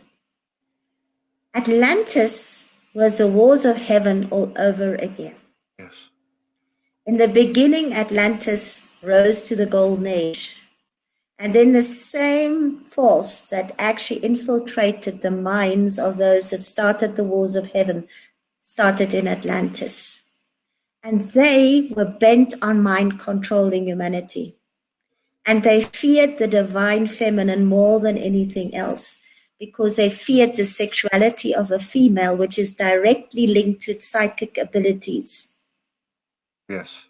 Atlantis was the walls of heaven all over again.
Yes.
In the beginning, Atlantis rose to the golden age. And then the same force that actually infiltrated the minds of those that started the walls of heaven started in Atlantis. And they were bent on mind controlling humanity. And they feared the divine feminine more than anything else, because they feared the sexuality of a female, which is directly linked to its psychic abilities.
Yes.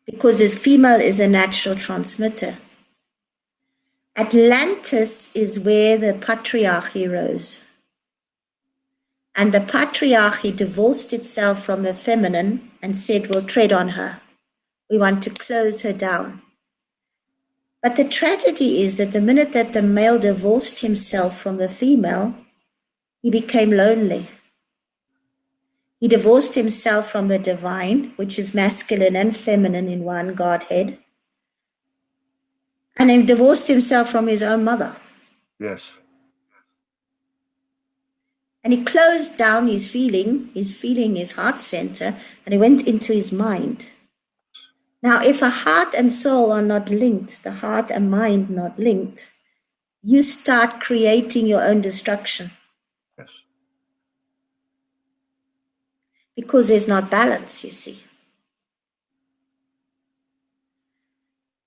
Because this female is a natural transmitter. Atlantis is where the patriarchy rose. And the patriarchy divorced itself from the feminine and said, we'll tread on her. We want to close her down. But the tragedy is that the minute that the male divorced himself from the female, he became lonely. He divorced himself from the divine, which is masculine and feminine in one Godhead. And he divorced himself from his own mother.
Yes.
And he closed down his feeling, his heart center, and he went into his mind. Now, if a heart and soul are not linked, the heart and mind not linked, you start creating your own destruction.
Yes.
Because there's not balance, you see.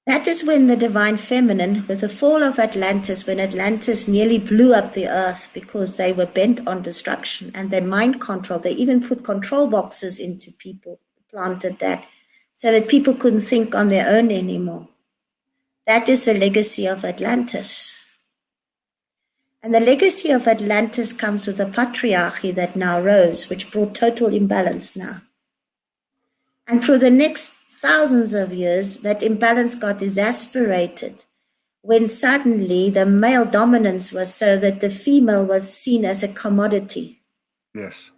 That is when the divine feminine, with the fall of Atlantis, when Atlantis nearly blew up the earth because they were bent on destruction and they mind control. They even put control boxes into people, planted that, so that people couldn't think on their own anymore. That is the legacy of Atlantis. And the legacy of Atlantis comes with the patriarchy that now rose, which brought total imbalance now. And for the next thousands of years, that imbalance got exasperated when suddenly the male dominance was so that the female was seen as a commodity.
Yes.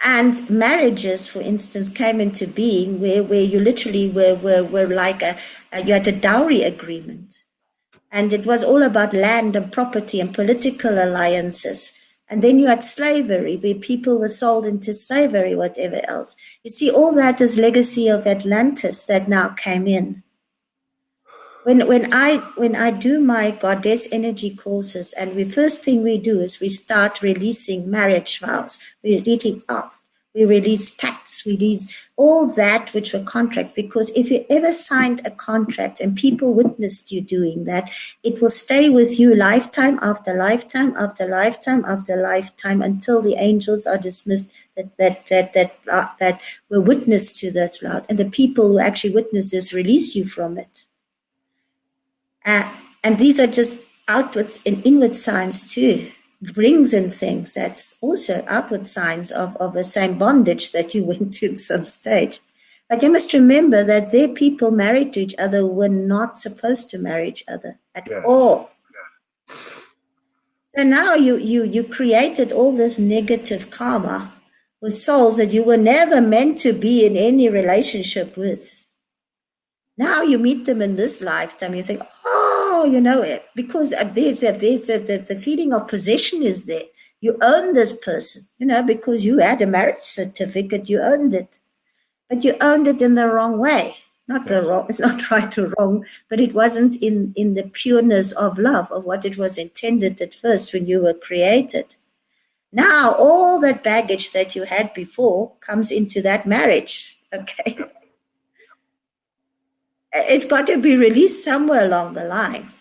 And marriages, for instance, came into being where you literally were like you had a dowry agreement. And it was all about land and property and political alliances. And then you had slavery, where people were sold into slavery, whatever else. You see, all that is legacy of Atlantis that now came in. When I do my goddess energy courses, and the first thing we do is we start releasing marriage vows. We're reading off. We release pacts, we release all that which were contracts, because if you ever signed a contract and people witnessed you doing that, it will stay with you lifetime after lifetime after lifetime after lifetime until the angels are dismissed that were witness to that law, and the people who actually witness this release you from it. And these are just outwards and inward signs too. Rings and things, that's also outward signs of the same bondage that you went to at some stage. But you must remember that there are people married to each other who were not supposed to marry each other at all. Yeah. So now you created all this negative karma with souls that you were never meant to be in any relationship with. Now you meet them in this lifetime, you think, because the feeling of possession is there. You own this person, because you had a marriage certificate, you owned it. But you owned it in the wrong way. It's not right or wrong, but it wasn't in the pureness of love, of what it was intended at first when you were created. Now all that baggage that you had before comes into that marriage, okay? It's got to be released somewhere along the line.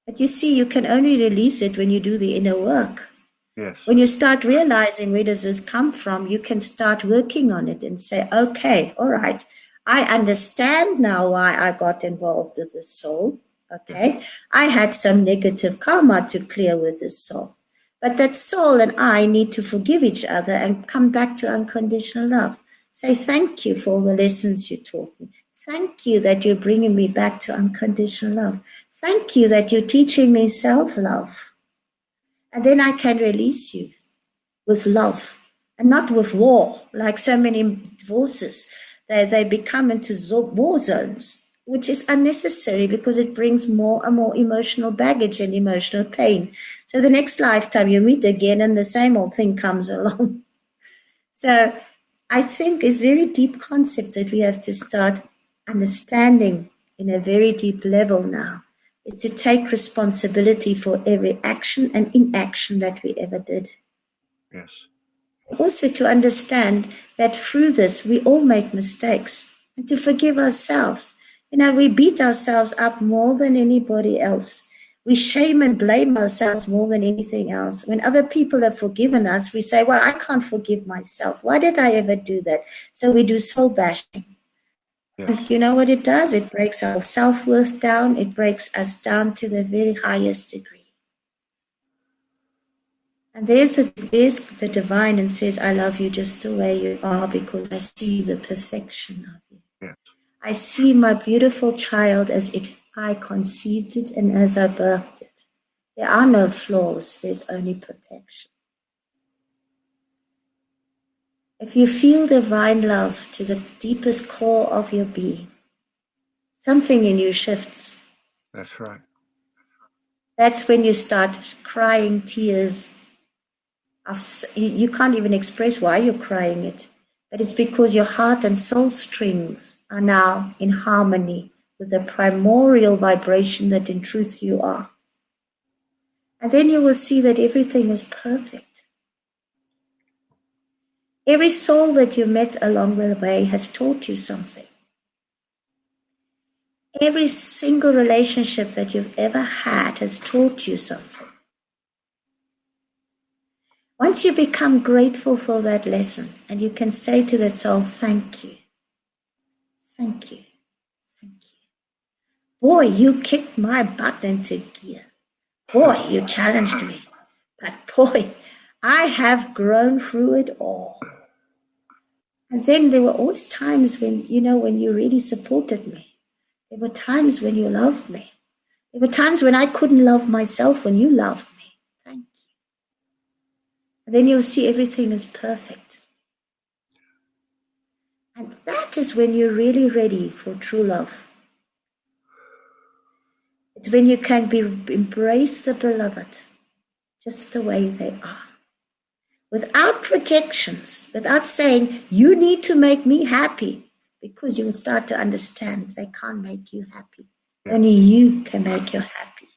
But you see, you can only release it when you do the inner work.
Yes.
When you start realizing where does this come from, you can start working on it and say, okay, all right, I understand now why I got involved with this soul. Okay, I had some negative karma to clear with this soul. But that soul and I need to forgive each other and come back to unconditional love. Say thank you for all the lessons you taught me. Thank you that you're bringing me back to unconditional love. Thank you that you're teaching me self-love. And then I can release you with love and not with war, like so many divorces. They become into war zones, which is unnecessary because it brings more and more emotional baggage and emotional pain. So the next lifetime you meet again and the same old thing comes along. So I think it's very deep concepts that we have to start understanding in a very deep level now, is to take responsibility for every action and inaction that we ever did.
Yes.
Also to understand that through this, we all make mistakes, and to forgive ourselves. We beat ourselves up more than anybody else. We shame and blame ourselves more than anything else. When other people have forgiven us, we say, well, I can't forgive myself. Why did I ever do that? So we do soul bashing. Yes. And you know what it does? It breaks our self-worth down. It breaks us down to the very highest degree. And there's the divine and says, I love you just the way you are because I see the perfection of you.
Yes.
I see my beautiful child as I conceived it and as I birthed it. There are no flaws. There's only perfection. If you feel divine love to the deepest core of your being, something in you shifts.
That's right.
That's when you start crying tears. You can't even express why you're crying it, but it's because your heart and soul strings are now in harmony with the primordial vibration that in truth you are. And then you will see that everything is perfect. Every soul that you met along the way has taught you something. Every single relationship that you've ever had has taught you something. Once you become grateful for that lesson, and you can say to that soul, thank you, thank you, thank you. Boy, you kicked my butt into gear. Boy, you challenged me. But boy, I have grown through it all. And then there were always times when, when you really supported me. There were times when you loved me. There were times when I couldn't love myself when you loved me. Thank you. And then you'll see everything is perfect. And that is when you're really ready for true love. It's when you can embrace the beloved just the way they are. Without projections, without saying, you need to make me happy, because you will start to understand they can't make you happy. Only you can make you happy.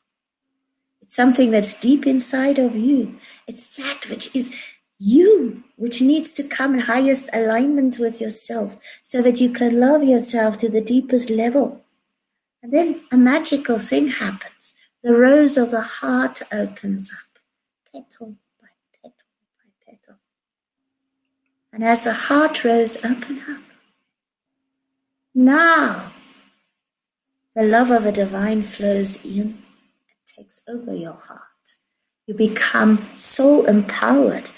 It's something that's deep inside of you. It's that which is you, which needs to come in highest alignment with yourself so that you can love yourself to the deepest level. And then a magical thing happens. The rose of the heart opens up, petal by petal by petal. And as the heart rose open up, now the love of a divine flows in and takes over your heart. You become so empowered.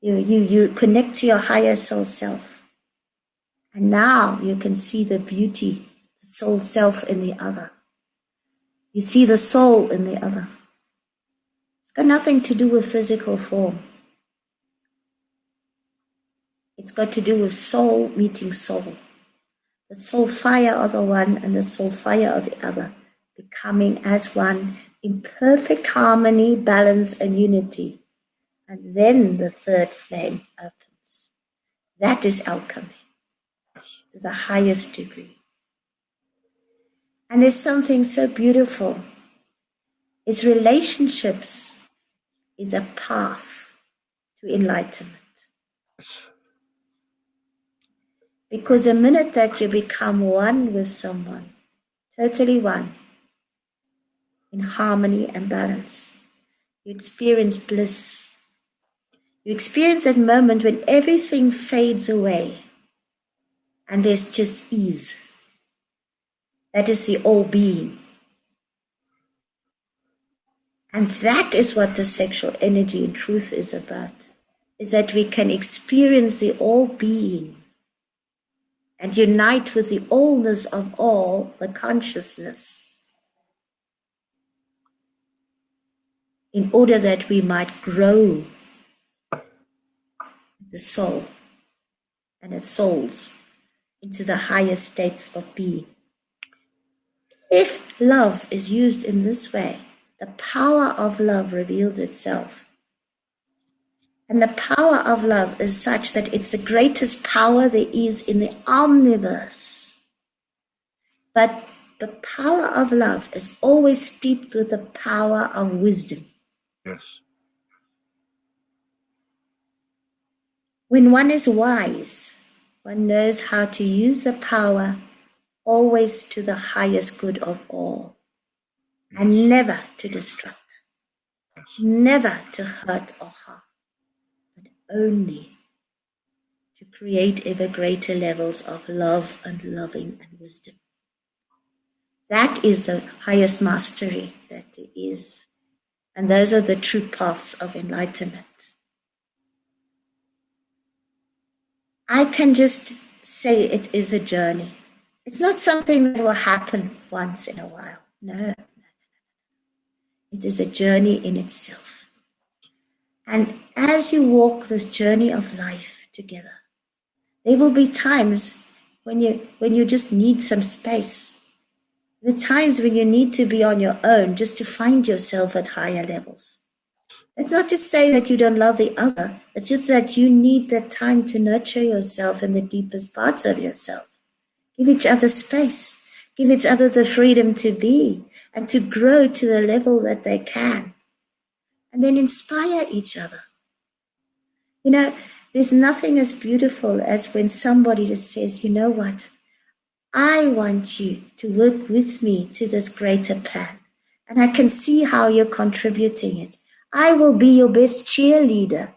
You connect to your higher soul self. And now you can see the beauty, the soul self in the other. You see the soul in the other. It's got nothing to do with physical form. It's got to do with soul meeting soul. The soul fire of the one and the soul fire of the other, becoming as one in perfect harmony, balance, and unity. And then the third flame opens. That is alchemy to the highest degree. And there's something so beautiful. Is relationships is a path to enlightenment. Because the minute that you become one with someone, totally one, in harmony and balance, you experience bliss. You experience that moment when everything fades away and there's just ease. That is the all-being. And that is what the sexual energy in truth is about, is that we can experience the all-being and unite with the allness of all, the consciousness, in order that we might grow the soul and its souls into the higher states of being. If love is used in this way, the power of love reveals itself. And the power of love is such that it's the greatest power there is in the omniverse. But the power of love is always steeped with the power of wisdom.
Yes.
When one is wise, one knows how to use the power always to the highest good of all. Yes. And never to destruct. Yes. Never to hurt or harm. Only to create ever greater levels of love and loving and wisdom. That is the highest mastery that there is. And those are the true paths of enlightenment. I can just say it is a journey. It's not something that will happen once in a while. No. It is a journey in itself. And as you walk this journey of life together, there will be times when you just need some space. There are times when you need to be on your own just to find yourself at higher levels. It's not to say that you don't love the other. It's just that you need that time to nurture yourself in the deepest parts of yourself. Give each other space. Give each other the freedom to be and to grow to the level that they can. And then inspire each other. There's nothing as beautiful as when somebody just says, you know what? I want you to work with me to this greater plan. And I can see how you're contributing it. I will be your best cheerleader.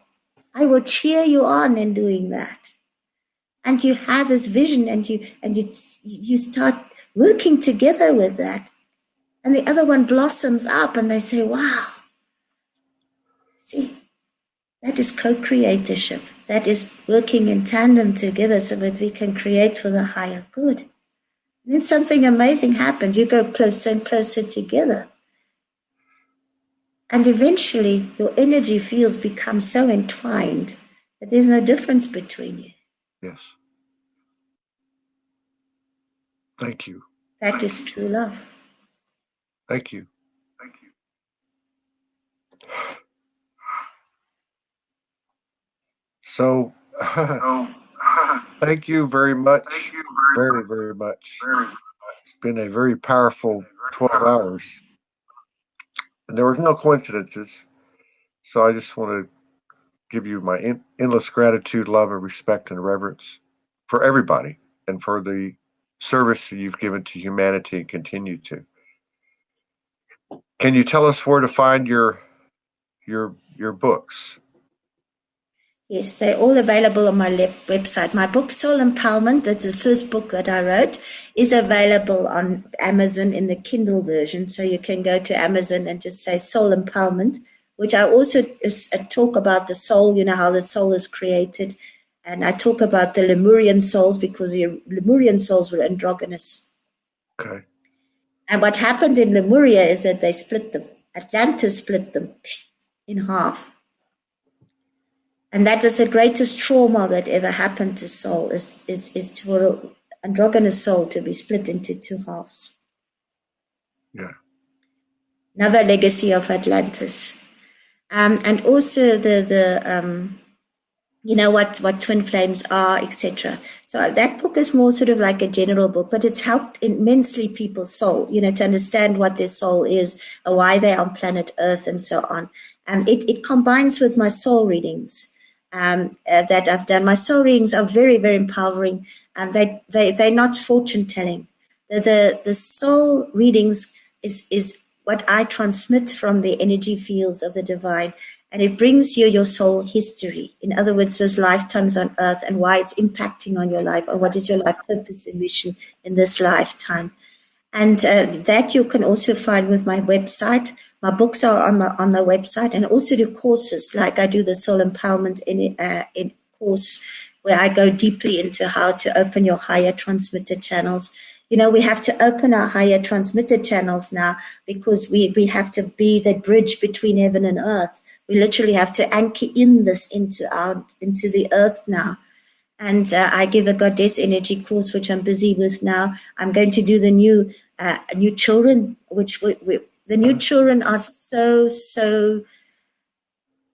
I will cheer you on in doing that. And you have this vision, and you start working together with that. And the other one blossoms up, and they say, wow, see, that is co-creatorship. That is working in tandem together so that we can create for the higher good. And then something amazing happens. You go closer and closer together. And eventually your energy fields become so entwined that there's no difference between you.
Yes. Thank you.
That is true love.
Thank you.
Thank you.
So, thank you very much. Very, very much. It's been a very powerful 12 hours. And there were no coincidences. So I just want to give you my endless gratitude, love, and respect and reverence for everybody and for the service that you've given to humanity and continue to. Can you tell us where to find your books?
Yes, they're all available on my website. My book, Soul Empowerment, that's the first book that I wrote, is available on Amazon in the Kindle version. So you can go to Amazon and just say Soul Empowerment, which I also talk about the soul, you know, how the soul is created. And I talk about the Lemurian souls because the Lemurian souls were androgynous.
Okay.
And what happened in Lemuria is that they split them. Atlantis split them in half. And that was the greatest trauma that ever happened to soul, is for an androgynous soul to be split into two halves.
Yeah.
Another legacy of Atlantis. And also you know what twin flames are, etc. So that book is more sort of like a general book, but it's helped immensely people's soul, you know, to understand what their soul is, or why they're on planet Earth, and so on. And it combines with my soul readings that I've done. My soul readings are very, very empowering, and they're not fortune telling. The soul readings is what I transmit from the energy fields of the divine. And it brings you your soul history. In other words, those lifetimes on earth and why it's impacting on your life, or what is your life purpose and mission in this lifetime. And that you can also find with my website. My books are on the website, and also the courses, like I do the Soul Empowerment in course, where I go deeply into how to open your higher transmitter channels. You know, we have to open our higher transmitter channels now, because we have to be the bridge between heaven and earth. We literally have to anchor in this into the earth now. And I give a goddess energy course, which I'm busy with now. I'm going to do the new children, which the new children are so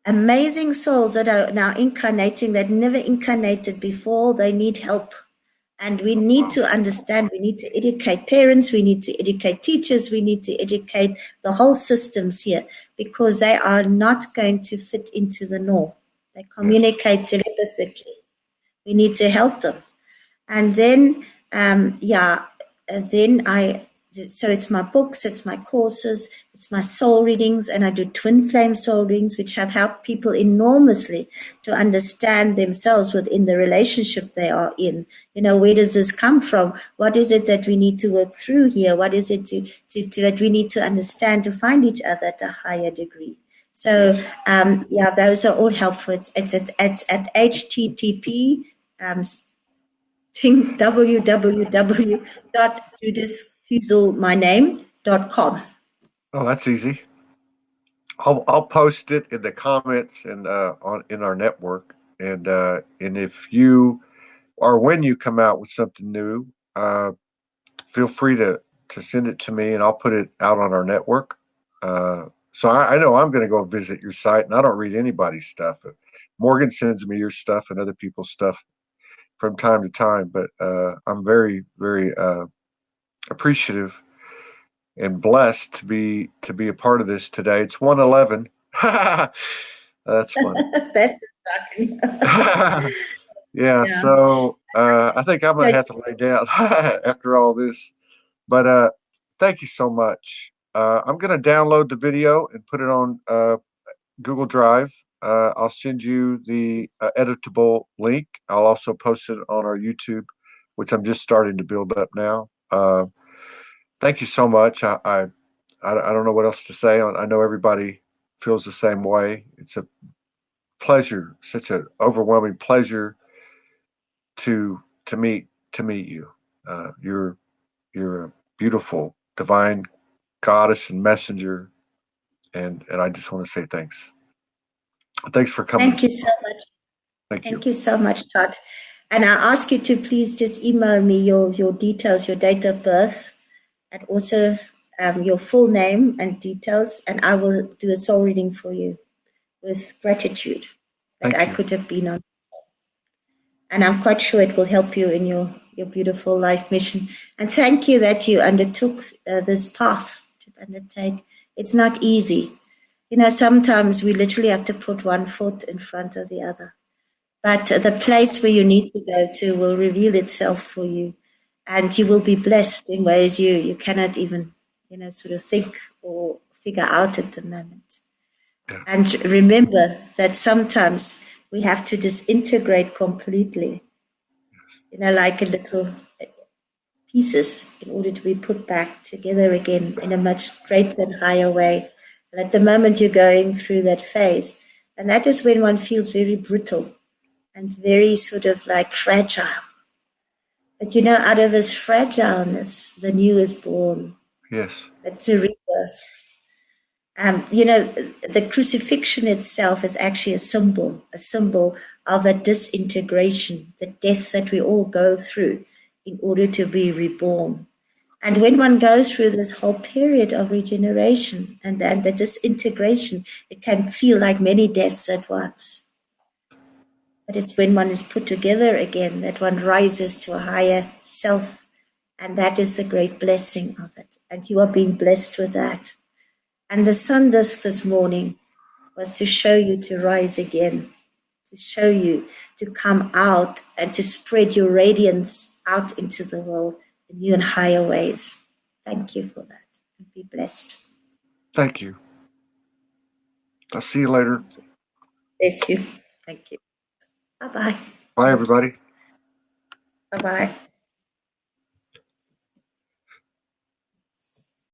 amazing souls that are now incarnating, that never incarnated before. They need help. And we need to understand, we need to educate parents, we need to educate teachers, we need to educate the whole systems here, because they are not going to fit into the norm. They communicate telepathically. We need to help them. And then, so it's my books, it's my courses, it's my soul readings, and I do twin flame soul readings, which have helped people enormously to understand themselves within the relationship they are in. You know, where does this come from? What is it that we need to work through here? What is it that we need to understand to find each other at a higher degree? So, those are all helpful. It's at http www.judithkuselmyname.com.
Oh, that's easy. I'll post it in the comments and in our network. And if you, or when you come out with something new, feel free to send it to me, and I'll put it out on our network. So I know I'm going to go visit your site, and I don't read anybody's stuff. Morgan sends me your stuff and other people's stuff from time to time, but I'm very, very appreciative and blessed to be a part of this today. It's 1:11. That's funny.
That's exciting.
Yeah,
Yeah.
so I think I'm gonna
So,
have to lay down after all this. But thank you so much. I'm gonna download the video and put it on Google Drive. I'll send you the editable link. I'll also post it on our YouTube, which I'm just starting to build up now. Thank you so much. I don't know what else to say. I know everybody feels the same way. It's a pleasure, such an overwhelming pleasure to meet you. You're a beautiful divine goddess and messenger, and I just want to say thanks. Thanks for coming.
thank you so much.
Thank you.
Thank you so much, Todd. And I ask you to please just email me your details, your date of birth, and also your full name and details, and I will do a soul reading for you with gratitude that
Thank
I
you.
could have been on. And I'm quite sure it will help you in your beautiful life mission. And thank you that you undertook this path to undertake. It's not easy. You know, sometimes we literally have to put one foot in front of the other. But the place where you need to go to will reveal itself for you. And you will be blessed in ways you cannot even, sort of think or figure out at the moment.
Yeah.
And remember that sometimes we have to disintegrate completely, like a little pieces in order to be put back together again in a much greater and higher way. And at the moment you're going through that phase, and that is when one feels very brittle and very sort of like fragile. But out of this fragileness, the new is born.
Yes.
It's a rebirth. The crucifixion itself is actually a symbol of a disintegration, the death that we all go through in order to be reborn. And when one goes through this whole period of regeneration and then the disintegration, it can feel like many deaths at once. But it's when one is put together again that one rises to a higher self. And that is a great blessing of it. And you are being blessed with that. And the sun disk this morning was to show you to rise again, to show you to come out and to spread your radiance out into the world in new and higher ways. Thank you for that. And be blessed.
Thank you. I'll see you later.
Bless you. Thank you. Bye-bye.
Bye, everybody.
Bye-bye.